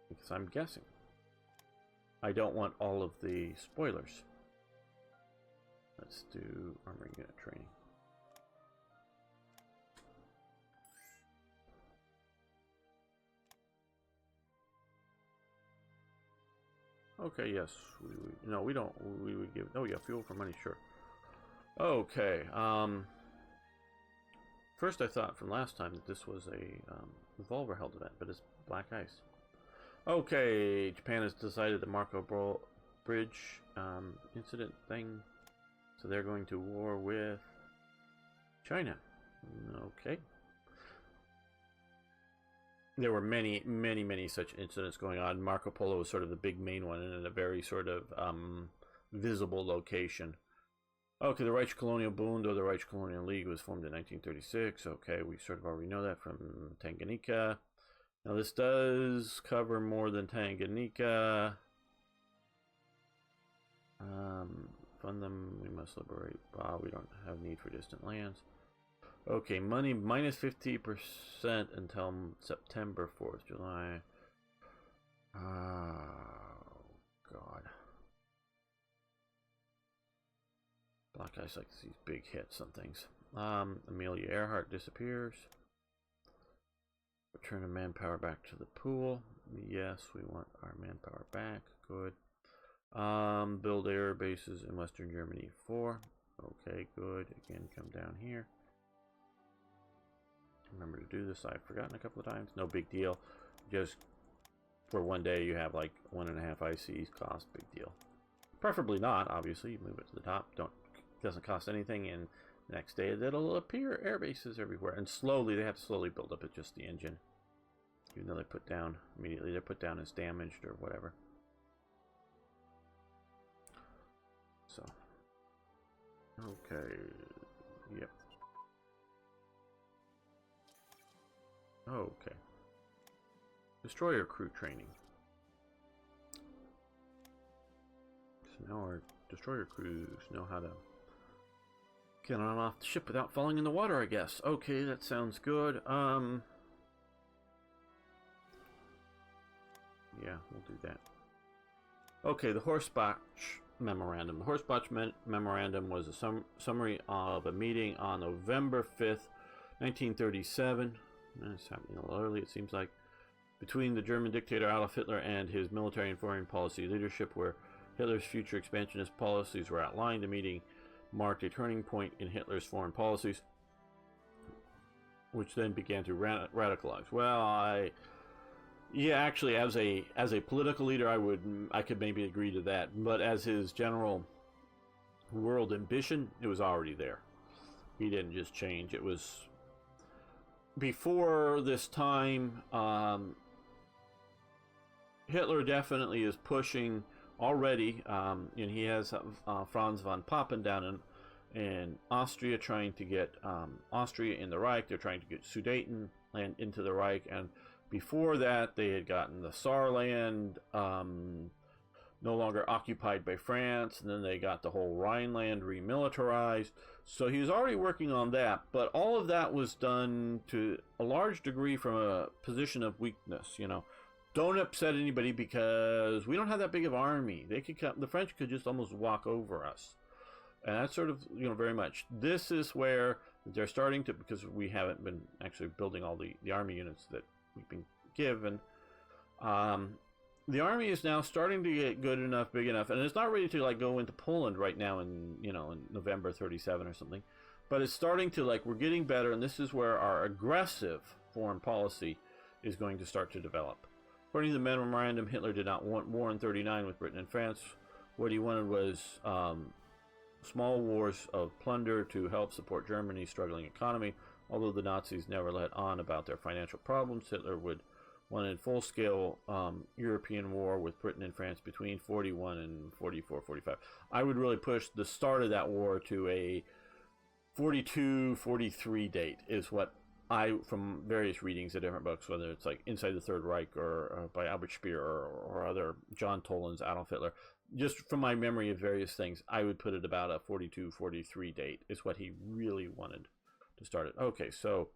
because I'm guessing. I don't want all of the spoilers. Let's do armor unit training. Okay, yes, we don't, we would give, oh yeah, fuel for money, sure. Okay, first I thought from last time that this was a Revolverheld event, but it's Black Ice. Okay, Japan has decided the Marco Bridge incident thing, so they're going to war with China. Okay. There were many such incidents going on. Marco Polo was sort of the big main one, and a very sort of visible location. Okay, the Reich Colonial Bund, or the Reich Colonial League, was formed in 1936. Okay, we sort of already know that from Tanganyika. Now this does cover more than Tanganyika. Fund them, we must liberate. Wow, we don't have need for distant lands. Okay, money minus 50% until September 4th, July. Oh, God. Black Ice likes these big hits on things. Amelia Earhart disappears. Return of manpower back to the pool. Yes, we want our manpower back. Good. Build air bases in Western Germany 4. Okay, good. Again, come down here. Remember to do this. I've forgotten a couple of times. No big deal. Just for one day you have like 1.5 ICs cost. Big deal. Preferably not, obviously. You move it to the top. Doesn't cost anything, and the next day it'll appear air bases everywhere. And slowly, they have to slowly build up at just the engine. Even though they put down immediately, they're put down as damaged or whatever. So, okay, yep. Okay. Destroyer crew training. So now our destroyer crews know how to get on and off the ship without falling in the water, I guess. Okay, that sounds good. Yeah, we'll do that. Okay, the Horsebox Memorandum. The Horsebox Memorandum was a summary of a meeting on November 5th, 1937. It's happening a little early, it seems like. Between the German dictator Adolf Hitler and his military and foreign policy leadership, where Hitler's future expansionist policies were outlined. The meeting marked a turning point in Hitler's foreign policies, which then began to radicalize. Well, yeah, actually, as a political leader, I could maybe agree to that, but as his general world ambition, it was already there. He didn't just change. It was before this time. Hitler definitely is pushing already, and he has Franz von Papen down in Austria, trying to get Austria in the Reich. They're trying to get Sudetenland into the Reich, and before that, they had gotten the Saarland no longer occupied by France, and then they got the whole Rhineland remilitarized. So he was already working on that, but all of that was done to a large degree from a position of weakness. You know, don't upset anybody because we don't have that big of an army. They could come, the French could just almost walk over us, and that's sort of, you know, very much. This is where they're starting to, because we haven't been actually building all the army units that we've been given. The army is now starting to get good enough, big enough, and it's not ready to like go into Poland right now in, you know, in November 37 or something, but it's starting to, like, we're getting better, and this is where our aggressive foreign policy is going to start to develop. According to the memorandum, Hitler did not want war in 39 with Britain and France. What he wanted was small wars of plunder to help support Germany's struggling economy. Although the Nazis never let on about their financial problems, Hitler wanted full-scale European war with Britain and France between 41 and 44, 45. I would really push the start of that war to a 42, 43 date, is what I, from various readings of different books, whether it's like Inside the Third Reich or by Albert Speer or other John Toland's Adolf Hitler, just from my memory of various things, I would put it about a 42, 43 date is what he really wanted to start it. Okay, so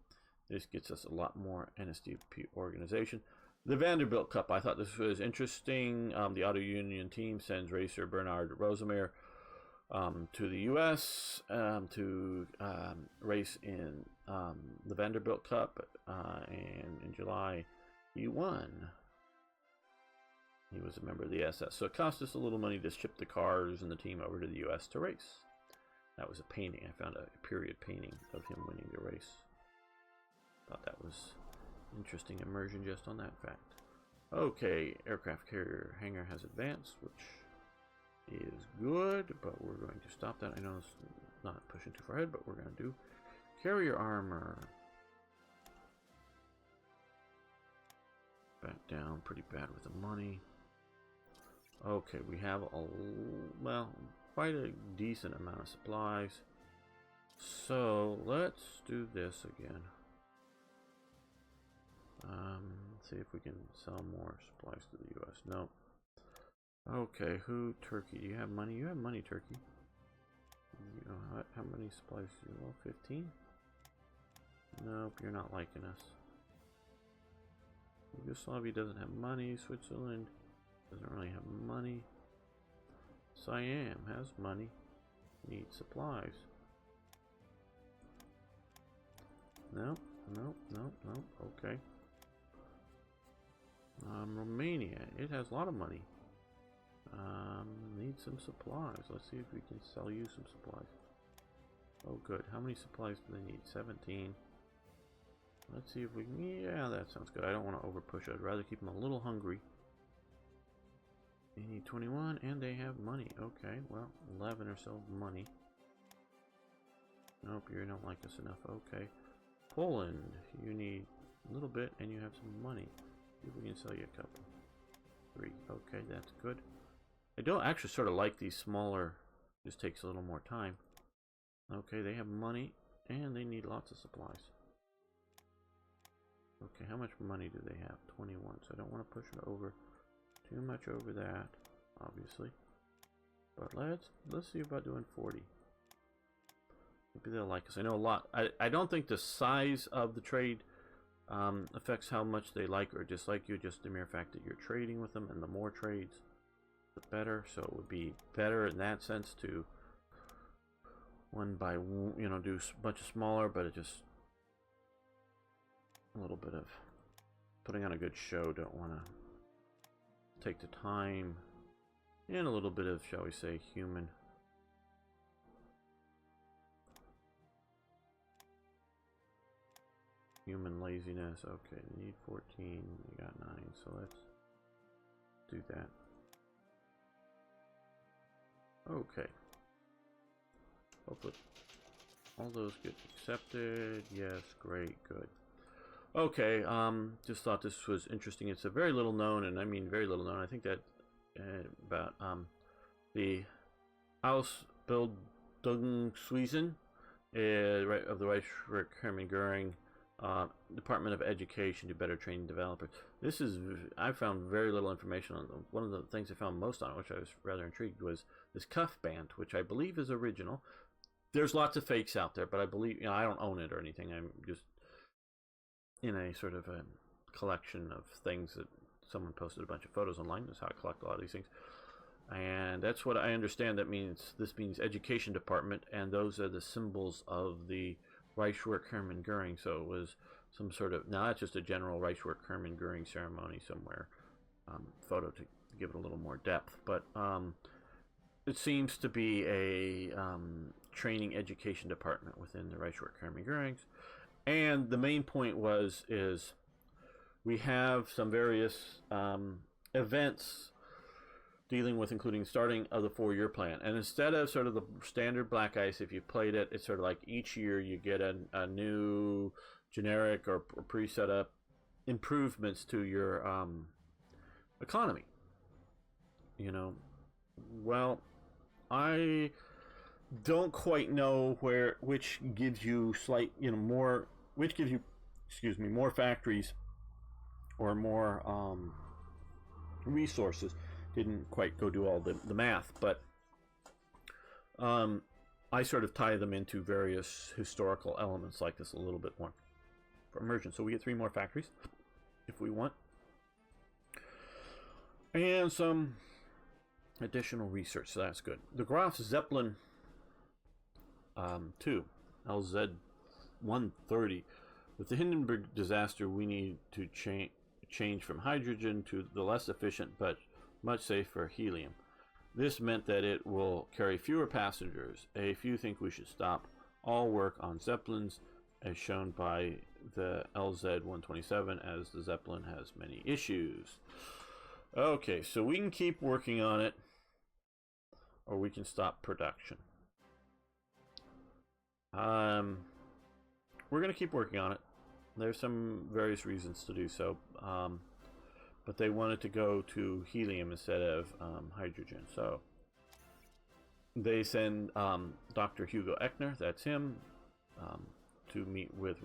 this gets us a lot more NSDAP organization. The Vanderbilt Cup, I thought this was interesting. The Auto Union team sends racer Bernard Rosemeyer to the U.S. To race in the Vanderbilt Cup, and in July he won. He was a member of the SS, so it cost us a little money to ship the cars and the team over to the U.S. to race. That was a painting. I found a period painting of him winning the race. Thought that was interesting immersion just on that fact. Okay, aircraft carrier hangar has advanced, which is good, but we're going to stop that. I know it's not pushing too far ahead, but we're going to do carrier armor. Back down pretty bad with the money. Okay, we have well, quite a decent amount of supplies. So let's do this again. See if we can sell more supplies to the U.S. No. Okay, Turkey? Do you have money? You have money, Turkey. You know, how many supplies do you have? 15? Nope, you're not liking us. Yugoslavia doesn't have money. Switzerland doesn't really have money. Siam has money. Needs supplies. Nope, nope, nope, nope. Okay. Romania, it has a lot of money. Needs some supplies. Let's see if we can sell you some supplies. Oh, good. How many supplies do they need? 17. Let's see if we can... Yeah, that sounds good. I don't want to over push. I'd rather keep them a little hungry. They need 21, and they have money. Okay, well, 11 or so money. Nope, you don't like us enough. Okay. Poland, you need a little bit, and you have some money. See if we can sell you a couple. 3. Okay, that's good. I don't actually sort of like these smaller. Just takes a little more time. Okay, they have money, and they need lots of supplies. Okay, how much money do they have? 21. So I don't want to push it over too much over that, obviously. But let's see about doing 40. Maybe they'll like us. I know a lot. I don't think the size of the trade affects how much they like or dislike you. Just the mere fact that you're trading with them, and the more trades, the better. So it would be better in that sense to one by one, you know, do a bunch of smaller, but it just a little bit of putting on a good show. Don't want to take the time and a little bit of, shall we say, human laziness. Okay, you need 14, you got 9, so let's do that. Okay. Hopefully all those get accepted. Yes, great, good. Okay, just thought this was interesting. It's a very little known, and I mean very little known. I think that about the Ausbildungswesen of the Reich Göring Department of Education to better train developers. This is, I found very little information on them. One of the things I found most on, which I was rather intrigued, was this cuff band, which I believe is original. There's lots of fakes out there, but I believe, you know, I don't own it or anything. I'm just in a sort of a collection of things that someone posted a bunch of photos online. That's how I collect a lot of these things. And that's what I understand that means. This means Education Department, and those are the symbols of the Reichswehr Hermann Göring. So it was some sort of, now that's just a general Reichswehr Hermann Göring ceremony somewhere, photo to give it a little more depth. But it seems to be a training education department within the Reichswehr Hermann Görings. And the main point is we have some various events dealing with, including starting of the 4-year plan. And instead of sort of the standard Black Ice, if you played it, it's sort of like each year you get a new generic or pre-set up improvements to your economy. You know, well, I don't quite know which gives you more factories or more resources. Didn't quite go do all the math, but I sort of tie them into various historical elements like this a little bit more for immersion. So we get 3 more factories if we want, and some additional research, so that's good. The Graf Zeppelin 2, LZ 130. With the Hindenburg disaster, we need to change from hydrogen to the less efficient but much safer helium. This meant that it will carry fewer passengers. A few think we should stop all work on Zeppelins, as shown by the LZ 127, as the Zeppelin has many issues. Okay, so we can keep working on it, or we can stop production. We're going to keep working on it. There's some various reasons to do so. but they wanted to go to helium instead of hydrogen. So they send Dr. Hugo Echner, that's him, to meet with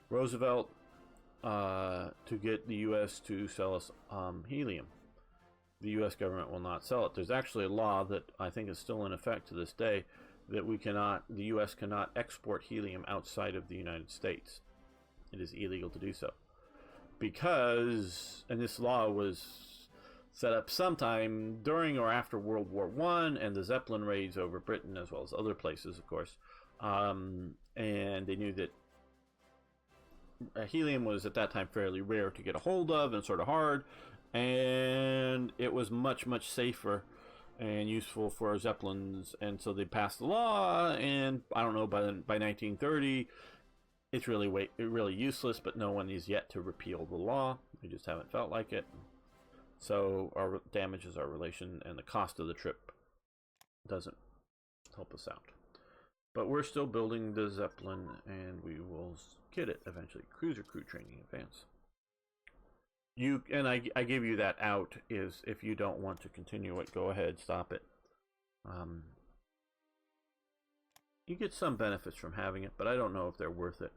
Roosevelt to get the U.S. to sell us helium. The U.S. government will not sell it. There's actually a law that I think is still in effect to this day that the U.S. cannot export helium outside of the United States. It is illegal to do so. Because, and this law was set up sometime during or after World War I and the Zeppelin raids over Britain, as well as other places, of course. And they knew that helium was at that time fairly rare to get a hold of and sort of hard, and it was much, much safer and useful for Zeppelins, and so they passed the law, and I don't know, by 1930, it's really useless, but no one is yet to repeal the law. We just haven't felt like it. So our damages our relation, and the cost of the trip doesn't help us out. But we're still building the Zeppelin, and we will get it eventually. Cruiser crew training advance. I give you that out is if you don't want to continue it, go ahead, stop it. You get some benefits from having it, but I don't know if they're worth it.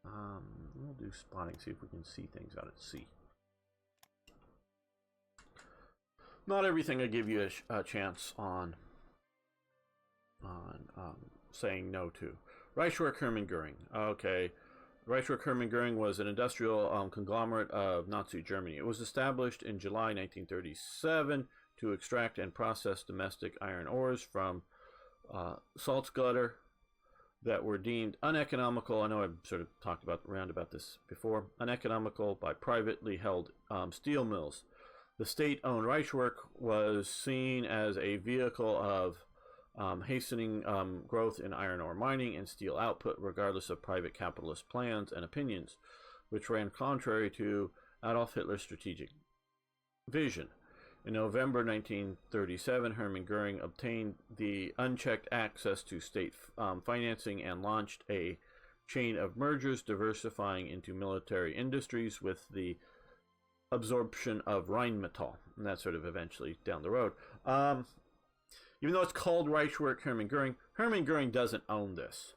We'll do spotting, see if we can see things out at sea. Not everything I give you a chance on saying no to. Reichswerk Hermann Goering. Okay. Reichswerk Hermann Goering was an industrial conglomerate of Nazi Germany. It was established in July 1937 to extract and process domestic iron ores from Salzgitter that were deemed uneconomical. I know I've sort of talked about this before. Uneconomical by privately held steel mills. The state-owned Reichswerk was seen as a vehicle of hastening growth in iron ore mining and steel output, regardless of private capitalist plans and opinions, which ran contrary to Adolf Hitler's strategic vision. In November 1937, Hermann Goering obtained the unchecked access to state financing and launched a chain of mergers, diversifying into military industries with the absorption of Rheinmetall, and that's sort of eventually down the road. Even though it's called Reichswerk Hermann Goering doesn't own this.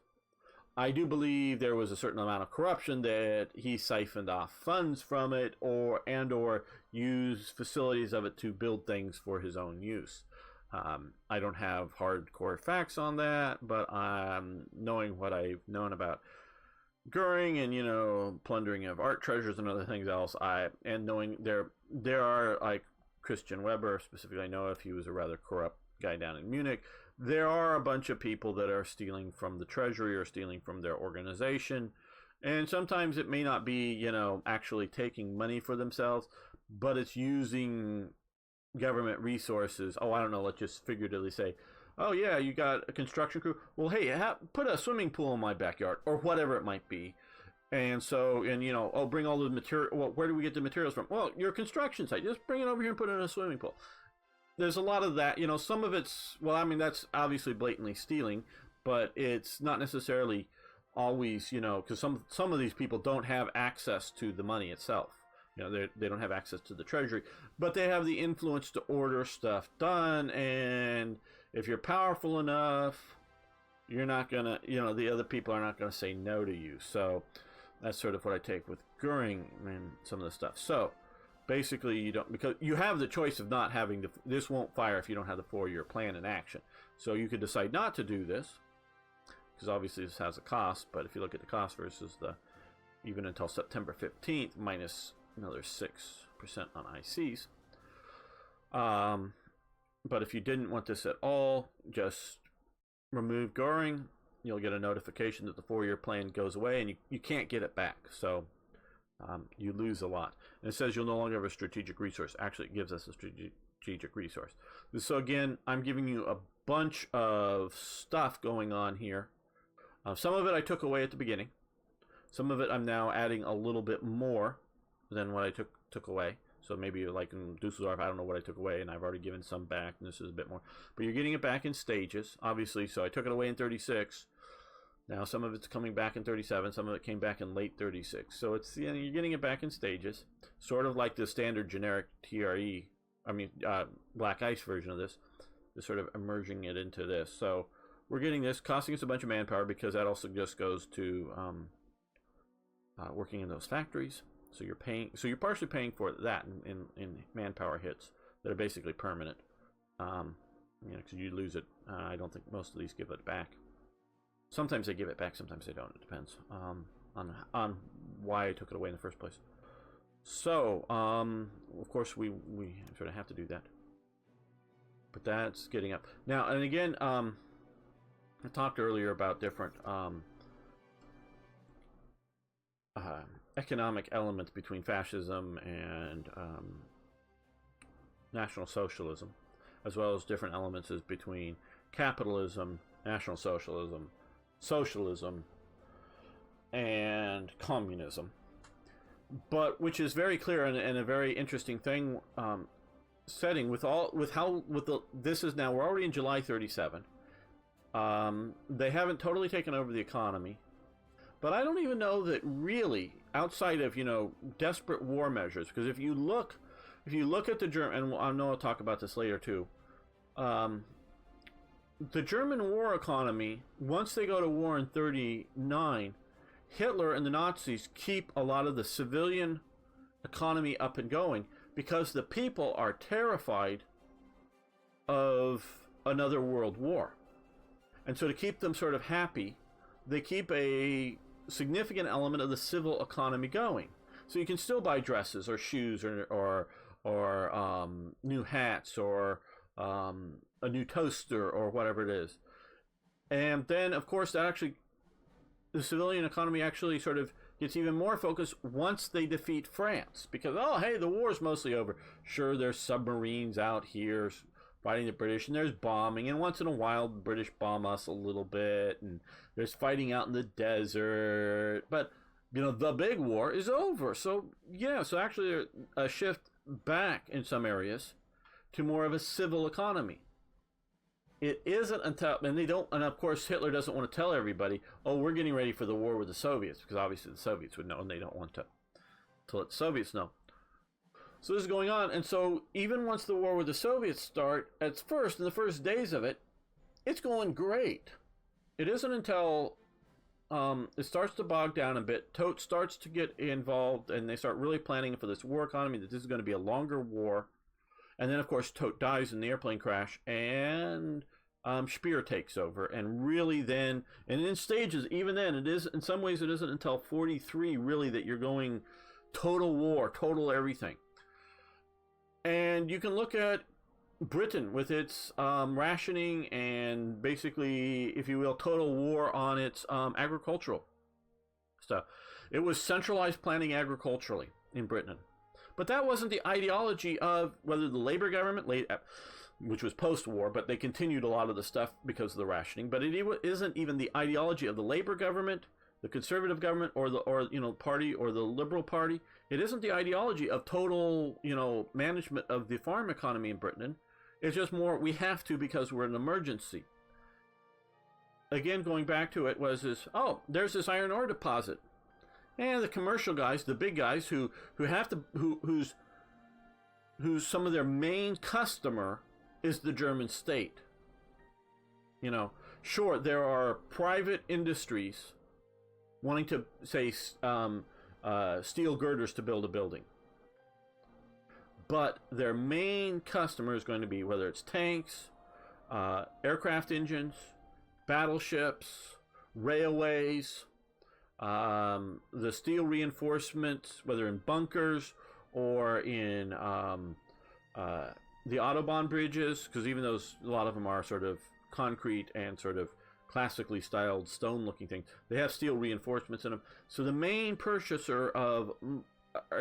I do believe there was a certain amount of corruption that he siphoned off funds from it, or used facilities of it to build things for his own use. I don't have hardcore facts on that, but knowing what I've known about Goering and plundering of art treasures and other things else, and knowing there are, like Christian Weber specifically, I know if he was a rather corrupt guy down in Munich, there are a bunch of people that are stealing from the treasury or stealing from their organization, and sometimes it may not be actually taking money for themselves, but it's using government resources. I don't know, let's just figuratively say, oh yeah, you got a construction crew, well hey, put a swimming pool in my backyard, or whatever it might be. And so, bring all the material. Well, where do we get the materials from? Well, your construction site, just bring it over here and put it in a swimming pool. There's a lot of that, some of it's, that's obviously blatantly stealing, but it's not necessarily always, because some of these people don't have access to the money itself. They don't have access to the treasury, but they have the influence to order stuff done, and if you're powerful enough, you're not gonna, the other people are not gonna say no to you. So that's sort of what I take with Goering and some of the stuff. So basically, you don't, because you have the choice of not having this won't fire if you don't have the 4-year plan in action. So you could decide not to do this, because obviously this has a cost. But if you look at the cost versus even until September 15th, minus another 6% on ICs. But if you didn't want this at all, just remove Goering. You'll get a notification that the 4-year plan goes away, and you can't get it back. So you lose a lot. And it says you'll no longer have a strategic resource. Actually, it gives us a strategic resource. So again, I'm giving you a bunch of stuff going on here. Some of it I took away at the beginning. Some of it I'm now adding a little bit more than what I took away. So maybe like in Dusseldorf, I don't know what I took away, and I've already given some back, and this is a bit more. But you're getting it back in stages, obviously. So I took it away in 36. Now some of it's coming back in 37, some of it came back in late 36. So it's, you know, you're getting it back in stages, sort of like the standard generic TRE, Black Ice version of this, is sort of emerging it into this. So we're getting this, costing us a bunch of manpower, because that also just goes to working in those factories. So you're partially paying for that in manpower hits that are basically permanent. You know, because you lose it. I don't think most of these give it back. Sometimes they give it back, sometimes they don't. It depends on why I took it away in the first place. So, of course, we sort of have to do that. But that's getting up. Now, and again, I talked earlier about different economic elements between fascism and National Socialism, as well as different elements between capitalism, National Socialism, Socialism, and Communism. But which is very clear and a very interesting thing, setting this is now, we're already in July 37. They haven't totally taken over the economy, but I don't even know that really, outside of, you know, desperate war measures, because if you look at the German, and I know I'll talk about this later too, the German war economy, once they go to war in 39, Hitler and the Nazis keep a lot of the civilian economy up and going, because the people are terrified of another world war. And so to keep them sort of happy, they keep a significant element of the civil economy going. So you can still buy dresses or shoes or new hats or a new toaster or whatever it is. And then, of course, the civilian economy actually sort of gets even more focused once they defeat France. Because, oh, hey, the war's mostly over. Sure, there's submarines out here fighting the British, and there's bombing, and once in a while the British bomb us a little bit, and there's fighting out in the desert. But, you know, the big war is over. So, yeah, so actually a shift back in some areas to more of a civil economy. It isn't until, and of course Hitler doesn't want to tell everybody, oh, we're getting ready for the war with the Soviets, because obviously the Soviets would know, and they don't want to let the Soviets know. So this is going on, and so even once the war with the Soviets start, at first, in the first days of it, it's going great. It isn't until it starts to bog down a bit, Todt starts to get involved, and they start really planning for this war economy, that this is going to be a longer war. And then, of course, Todt dies in the airplane crash, and Speer takes over. And really then, and in stages, even then, it is, in some ways, it isn't until 43, really, that you're going total war, total everything. And you can look at Britain with its rationing and basically, if you will, total war on its agricultural stuff. It was centralized planning agriculturally in Britain. But that wasn't the ideology of whether the Labour government, which was post-war, but they continued a lot of the stuff because of the rationing. But it isn't even the ideology of the Labour government, the Conservative government, or party, or the Liberal Party. It isn't the ideology of total, management of the farm economy in Britain. It's just more, we have to because we're in an emergency. Again, going back to it, there's this iron ore deposit. And the commercial guys, the big guys who's some of their main customer is the German state. Sure, there are private industries wanting to, say, steel girders to build a building. But their main customer is going to be, whether it's tanks, aircraft engines, battleships, railways, the steel reinforcements, whether in bunkers or in the Autobahn bridges, because even those, a lot of them are sort of concrete and sort of classically styled stone-looking things, they have steel reinforcements in them. So the main purchaser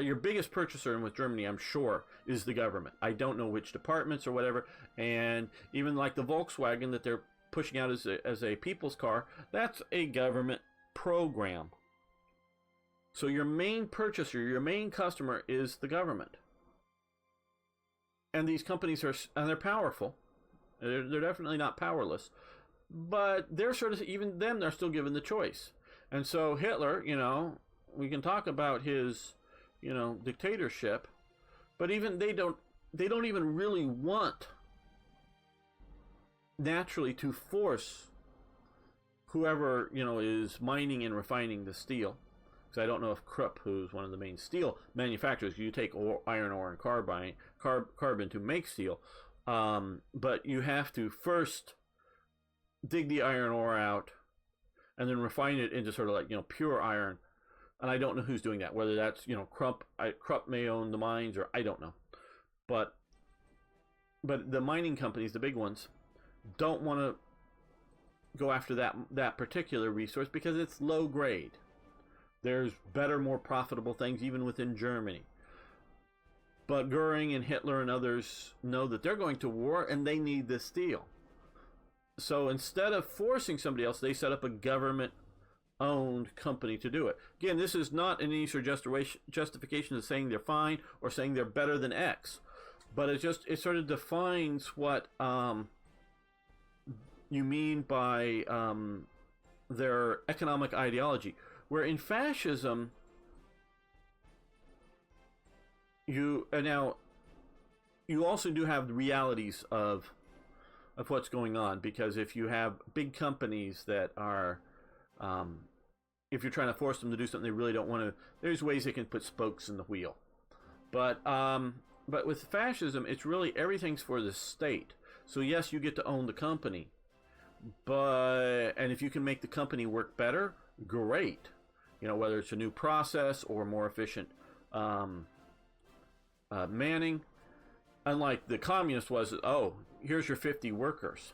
your biggest purchaser with Germany, I'm sure, is the government. I don't know which departments or whatever, and even like the Volkswagen that they're pushing out as a people's car, that's a government program. So your main purchaser, your main customer is the government. And these companies they're powerful. They're definitely not powerless. but they're sort of, even them, they're still given the choice. And so Hitler, we can talk about his, dictatorship, but even they don't even really want naturally to force whoever, is mining and refining the steel. Because I don't know if Krupp, who's one of the main steel manufacturers, you take iron ore and carbon to make steel, but you have to first dig the iron ore out and then refine it into sort of like, pure iron. And I don't know who's doing that, whether that's, Krupp may own the mines, or I don't know. But the mining companies, the big ones, don't want to go after that particular resource because it's low grade. There's better, more profitable things even within Germany. But Goering and Hitler and others know that they're going to war and they need this steel. So instead of forcing somebody else, they set up a government-owned company to do it. Again, this is not any sort of justification of saying they're fine or saying they're better than X. But it sort of defines what you mean by their economic ideology. Where in fascism, you also do have the realities of what's going on, because if you have big companies that are, if you're trying to force them to do something they really don't want to, there's ways they can put spokes in the wheel. But with fascism, it's really everything's for the state. So yes, you get to own the company, and if you can make the company work better, great. Whether it's a new process or more efficient manning. Unlike the communist was, here's your 50 workers.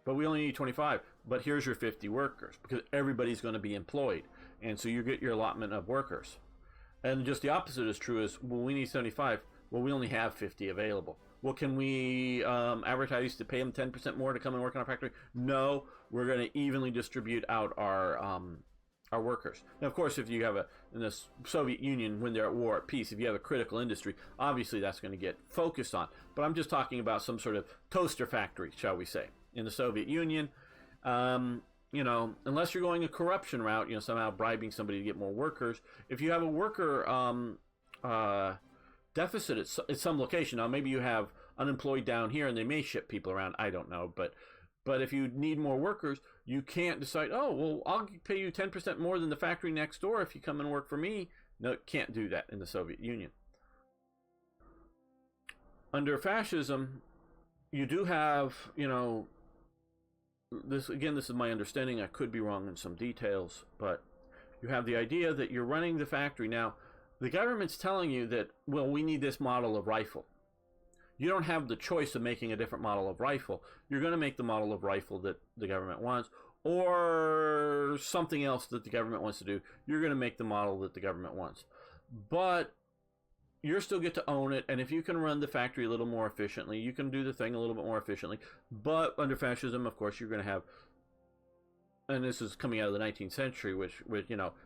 But we only need 25. But here's your 50 workers, because everybody's going to be employed. And so you get your allotment of workers. And just the opposite is true, is, well, we need 75. Well, we only have 50 available. Well, can we advertise to pay them 10% more to come and work in our factory? No, we're going to evenly distribute out our workers. Now, of course, if you have in the Soviet Union, when they're at war, at peace, if you have a critical industry, obviously that's going to get focused on. But I'm just talking about some sort of toaster factory, shall we say, in the Soviet Union. Unless you're going a corruption route, somehow bribing somebody to get more workers. If you have a worker deficit at some location, now maybe you have unemployed down here and they may ship people around, I don't know, but if you need more workers, you can't decide, I'll pay you 10% more than the factory next door if you come and work for me. No, can't do that in the Soviet Union. Under fascism, you do have, this is my understanding, I could be wrong in some details, but you have the idea that you're running the factory. Now, the government's telling you that, we need this model of rifle. You don't have the choice of making a different model of rifle. You're going to make the model of rifle that the government wants, or something else that the government wants to do. You're going to make the model that the government wants. But you still get to own it, and if you can run the factory a little more efficiently, you can do the thing a little bit more efficiently. But under fascism, of course, you're going to have, and this is coming out of the 19th century, which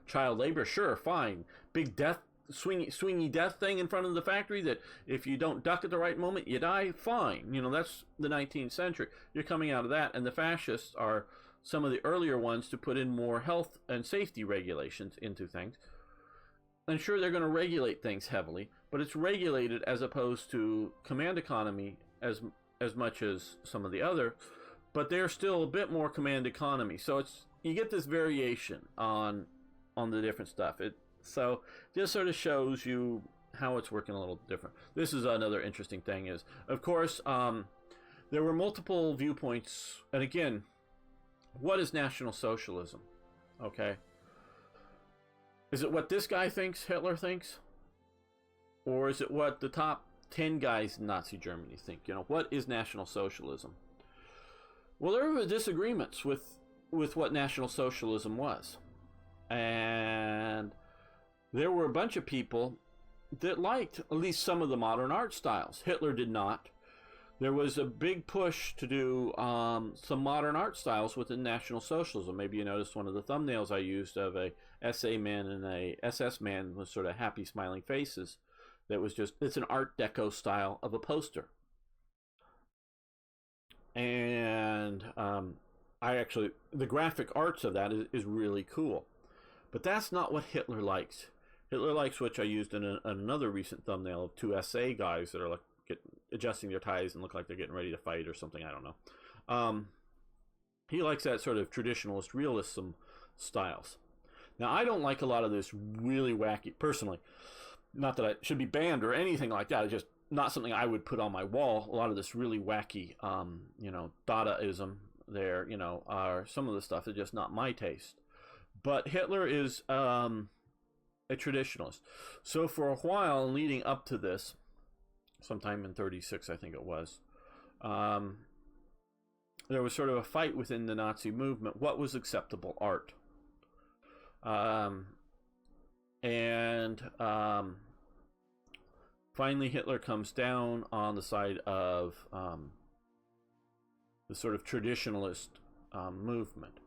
child labor, sure, fine. Big death, swingy death thing in front of the factory that if you don't duck at the right moment, you die, fine. That's the 19th century. You're coming out of that, and the fascists are some of the earlier ones to put in more health and safety regulations into things. And sure, they're going to regulate things heavily, but it's regulated as opposed to command economy as much as some of the other, but they're still a bit more command economy. So you get this variation on the different stuff. So just sort of shows you how it's working a little different. This is another interesting thing is, of course, there were multiple viewpoints. And again, what is National Socialism? Okay. Is it what this guy thinks Hitler thinks? Or is it what the top 10 guys in Nazi Germany think? What is National Socialism? Well, there were disagreements with what National Socialism was. And there were a bunch of people that liked at least some of the modern art styles. Hitler did not. There was a big push to do some modern art styles within National Socialism. Maybe you noticed one of the thumbnails I used of a SA man and a SS man with sort of happy smiling faces. It's an Art Deco style of a poster. And I actually, the graphic arts of that is really cool. But that's not what Hitler likes. Hitler likes, which I used in another recent thumbnail of two SA guys that are like adjusting their ties and look like they're getting ready to fight or something. I don't know. He likes that sort of traditionalist realism styles. Now, I don't like a lot of this really wacky, personally. Not that I should be banned or anything like that. It's just not something I would put on my wall. A lot of this really wacky, Dadaism there, are some of the stuff is just not my taste. But Hitler is a traditionalist. So for a while leading up to this, sometime in 36, I think it was, there was sort of a fight within the Nazi movement. What was acceptable art? Finally Hitler comes down on the side of the sort of traditionalist movement.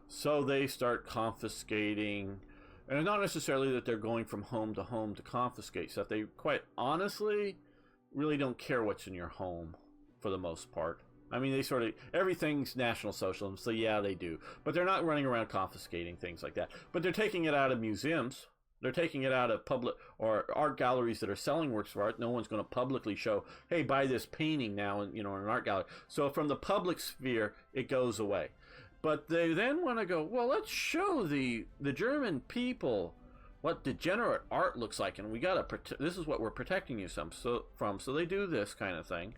So they start confiscating, and not necessarily that they're going from home to confiscate stuff. They quite honestly really don't care what's in your home for the most part. I mean, they sort of, everything's National Socialism, so yeah, they do. But they're not running around confiscating things like that. But they're taking it out of museums. They're taking it out of public or art galleries that are selling works of art. No one's going to publicly show, hey, buy this painting now in an art gallery. So from the public sphere, it goes away. But they then want to go, well, let's show the German people what degenerate art looks like, and we got to this is what we're protecting you from. So they do this kind of thing.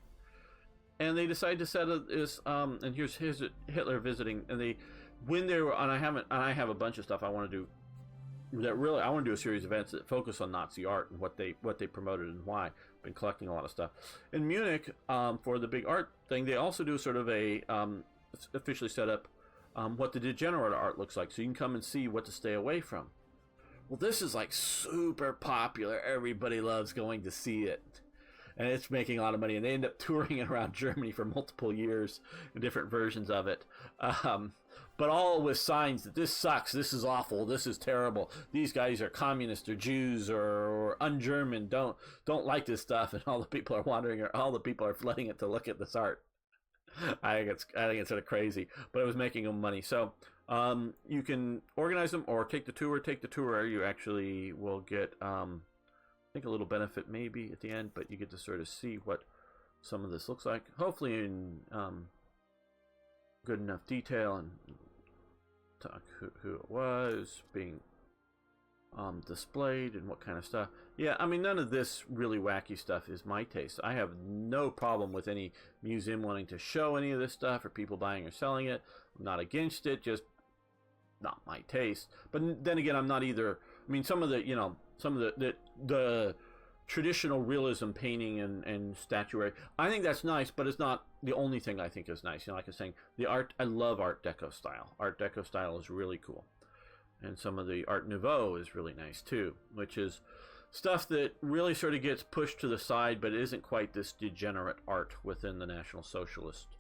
And they decide to set this, and here's Hitler visiting, and I have a bunch of stuff I want to do. I want to do a series of events that focus on Nazi art and what they promoted and why. I've been collecting a lot of stuff. In Munich, for the big art thing, they also do sort of a officially set up what the degenerate art looks like, so you can come and see what to stay away from. Well, this is like super popular. Everybody loves going to see it. And it's making a lot of money, and they end up touring it around Germany for multiple years, different versions of it. But all with signs that this sucks, this is awful, this is terrible. These guys are communists or Jews or un-German, don't like this stuff, and all the people are wandering, or all the people are flooding it to look at this art. I think it's sort of crazy, but it was making them money. So you can organize them or take the tour. You actually will get I think a little benefit maybe at the end, but you get to sort of see what some of this looks like, hopefully in good enough detail, and talk who it was being displayed and what kind of stuff. Yeah, I mean, none of this really wacky stuff is my taste. I have no problem with any museum wanting to show any of this stuff or people buying or selling it. I'm not against it, just not my taste. But then again, I'm not either. I mean, some of the traditional realism painting and statuary, I think that's nice, but it's not the only thing I think is nice. Like I was saying, the art, I love Art Deco style. Art Deco style is really cool. And some of the Art Nouveau is really nice too, which is stuff that really sort of gets pushed to the side, but it isn't quite this degenerate art within the National Socialist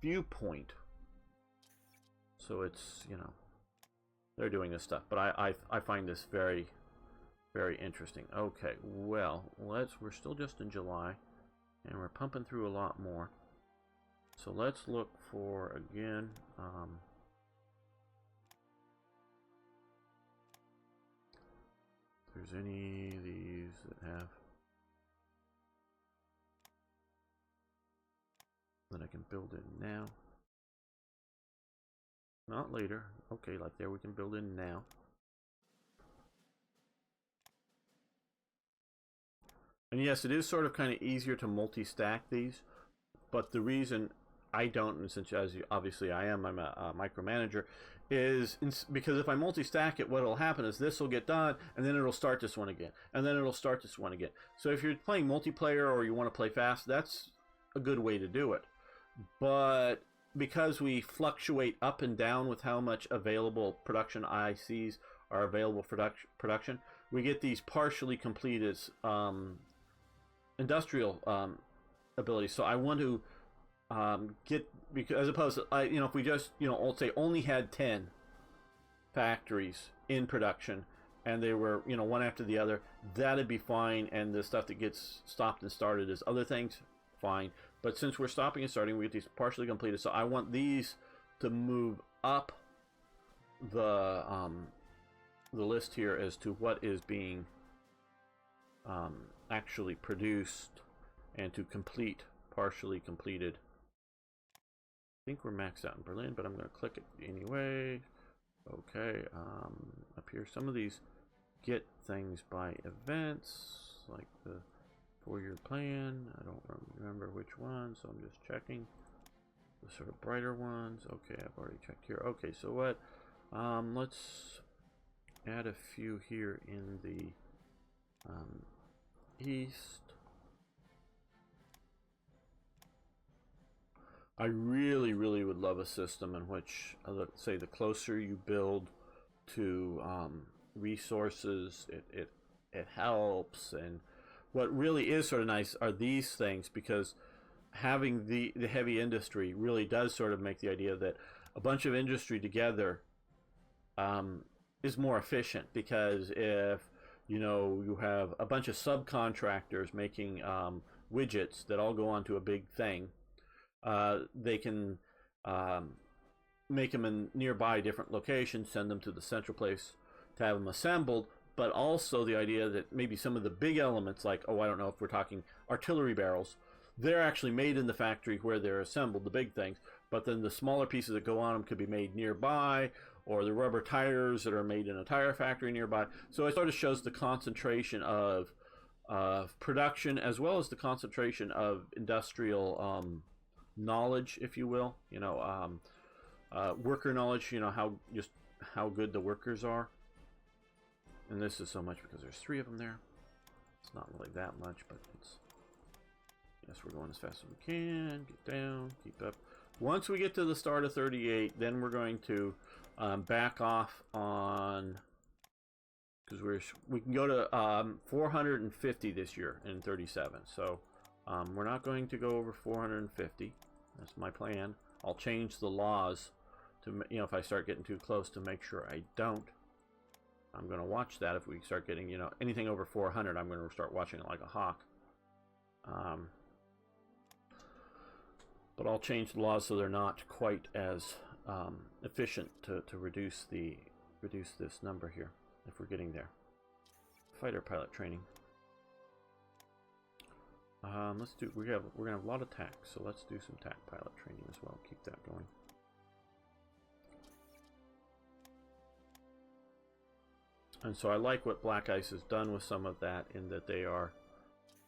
viewpoint. So it's, they're doing this stuff, but I find this very, very interesting. Okay, well, we're still just in July, and we're pumping through a lot more. So let's look for, again, if there's any of these that have, that I can build in now. Not later. Okay, like there we can build in now. And yes, it is sort of kind of easier to multi-stack these, but the reason I don't, and since obviously I'm a micromanager, is because if I multi-stack it, what will happen is this will get done, and then it'll start this one again, and then it'll start this one again. So if you're playing multiplayer or you want to play fast, that's a good way to do it. But because we fluctuate up and down with how much available production ICs are available for production, we get these partially completed industrial abilities. So I want to get, because as opposed to if we just let's say only had 10 factories in production and they were one after the other, that'd be fine, and the stuff that gets stopped and started as other things, fine. But since we're stopping and starting, we get these partially completed. So I want these to move up the list here as to what is being actually produced and to complete partially completed. I think we're maxed out in Berlin, but I'm going to click it anyway. Okay, up here, some of these get things by events, like the 4-year plan. I don't remember which one, so I'm just checking the sort of brighter ones. Okay, I've already checked here. Okay, so what? Let's add a few here in the east. I really, really would love a system in which, let's say, the closer you build to resources, it helps. And what really is sort of nice are these things, because having the heavy industry really does sort of make the idea that a bunch of industry together is more efficient, because if you have a bunch of subcontractors making widgets that all go onto a big thing, they can make them in nearby different locations, send them to the central place to have them assembled. But also the idea that maybe some of the big elements, like, I don't know if we're talking artillery barrels, they're actually made in the factory where they're assembled, the big things, but then the smaller pieces that go on them could be made nearby, or the rubber tires that are made in a tire factory nearby. So it sort of shows the concentration of production, as well as the concentration of industrial knowledge, if you will, worker knowledge, how good the workers are. And this is so much because there's 3 of them there. It's not really that much, but yes, we're going as fast as we can. Get down, keep up. Once we get to the start of 38, then we're going to back off on, because we can go to 450 this year in 37. So we're not going to go over 450. That's my plan. I'll change the laws to, if I start getting too close, to make sure I don't. I'm going to watch that. If we start getting, anything over 400, I'm going to start watching it like a hawk. But I'll change the laws so they're not quite as efficient to reduce this number here, if we're getting there. Fighter pilot training. Let's do. We're gonna have a lot of TAC, so let's do some TAC pilot training as well. Keep that going. And so I like what Black Ice has done with some of that, in that they are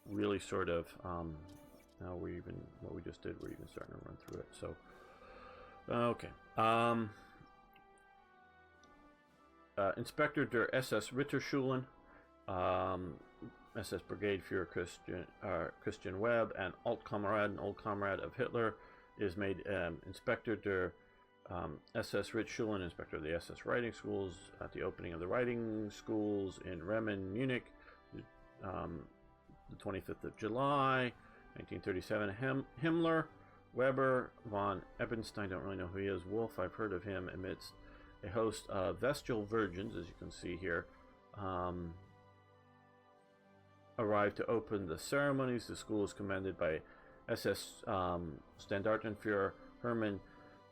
really sort of, now what we just did, we're even starting to run through it. So, okay. Inspector der SS Ritterschulen, SS Brigade Führer Christian Webb, and an old comrade of Hitler, is made Inspector der SS Ritterschulen, Inspector of the SS Writing Schools, at the opening of the writing schools in Bremen, Munich, the 25th of July, 1937. Himmler, Weber, von Eppenstein, don't really know who he is. Wolf, I've heard of him, amidst a host of Vestal virgins, as you can see here, arrived to open the ceremonies. The school is commanded by SS Standartenführer Hermann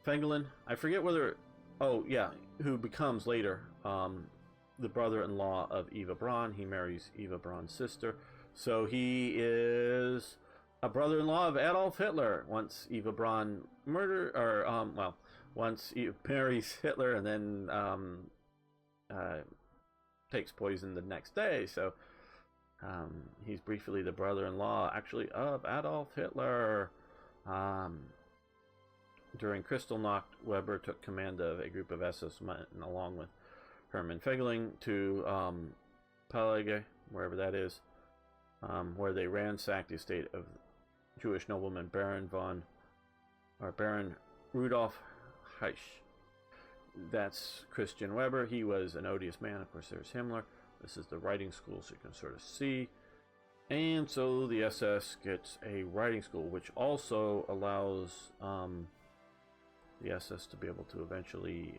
Fengelin. I forget whether, who becomes later the brother-in-law of Eva Braun. He marries Eva Braun's sister. So he is a brother-in-law of Adolf Hitler. Once Eva Braun once he marries Hitler, and then takes poison the next day. So he's briefly the brother-in-law, actually, of Adolf Hitler. During Kristallnacht, Weber took command of a group of SS men, along with Hermann Fegling, to Palige, wherever that is, where they ransacked the estate of Jewish nobleman Baron Rudolf Heisch. That's Christian Weber. He was an odious man. Of course, there's Himmler. This is the writing school, so you can sort of see. And so the SS gets a writing school, which also allows the SS to be able to eventually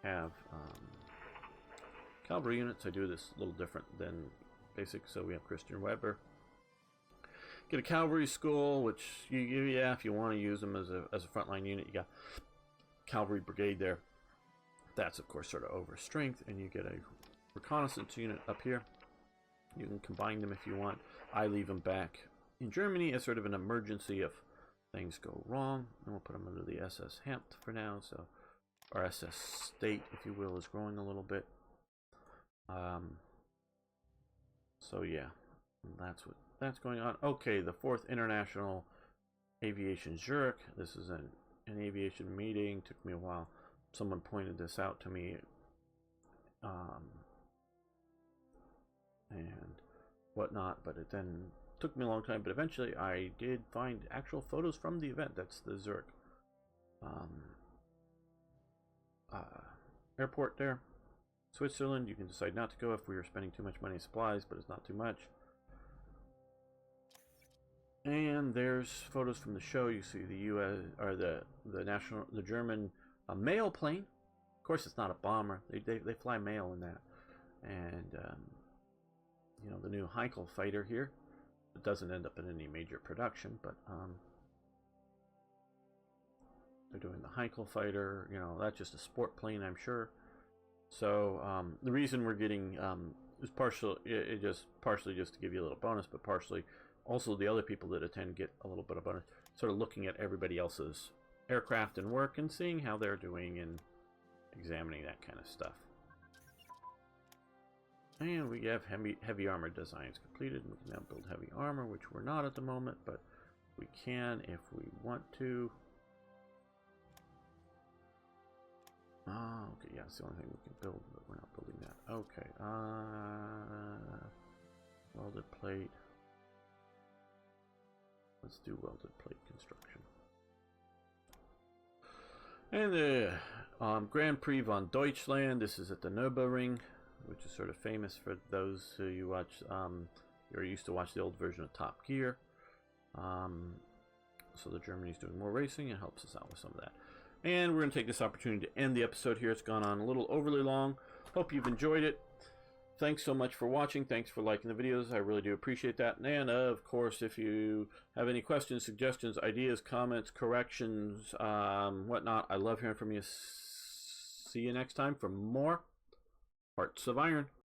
have cavalry units. I do this a little different than basic. So we have Christian Weber. Get a cavalry school, which yeah, if you want to use them as a frontline unit, you got cavalry brigade there. That's of course sort of over strength, and you get a reconnaissance unit up here. You can combine them if you want. I leave them back in Germany as sort of an emergency if things go wrong, and we'll put them under the SS Hempt for now. So our SS State, if you will, is growing a little bit. So yeah, that's going on. Okay, the 4th International Aviation Zurich. This is an aviation meeting. Took me a while. Someone pointed this out to me, and whatnot, but it then took me a long time. But eventually I did find actual photos from the event. That's the Zurich airport there. Switzerland, you can decide not to go if we are spending too much money in supplies, but it's not too much. And there's photos from the show. You see the U.S. or the German mail plane. Of course, it's not a bomber. They fly mail in that. And you know, the new Heinkel fighter here. It doesn't end up in any major production, but they're doing the Heinkel fighter. You know, that's just a sport plane, I'm sure. So the reason we're getting is partially just to give you a little bonus, but partially also the other people that attend get a little bit of bonus, sort of looking at everybody else's aircraft and work and seeing how they're doing and examining that kind of stuff. And we have heavy armor designs completed. We can now build heavy armor, which we're not at the moment, but we can if we want to. Okay, yeah, it's the only thing we can build, but we're not building that. Okay, welded plate. Let's do welded plate construction. And the Grand Prix von Deutschland. This is at the Nürburgring, which is sort of famous for those who you watch, you're used to watch the old version of Top Gear. So the Germany's doing more racing and helps us out with some of that. And we're going to take this opportunity to end the episode here. It's gone on a little overly long. Hope you've enjoyed it. Thanks so much for watching. Thanks for liking the videos. I really do appreciate that. And of course, if you have any questions, suggestions, ideas, comments, corrections, whatnot, I love hearing from you. See you next time for more Hearts of Iron.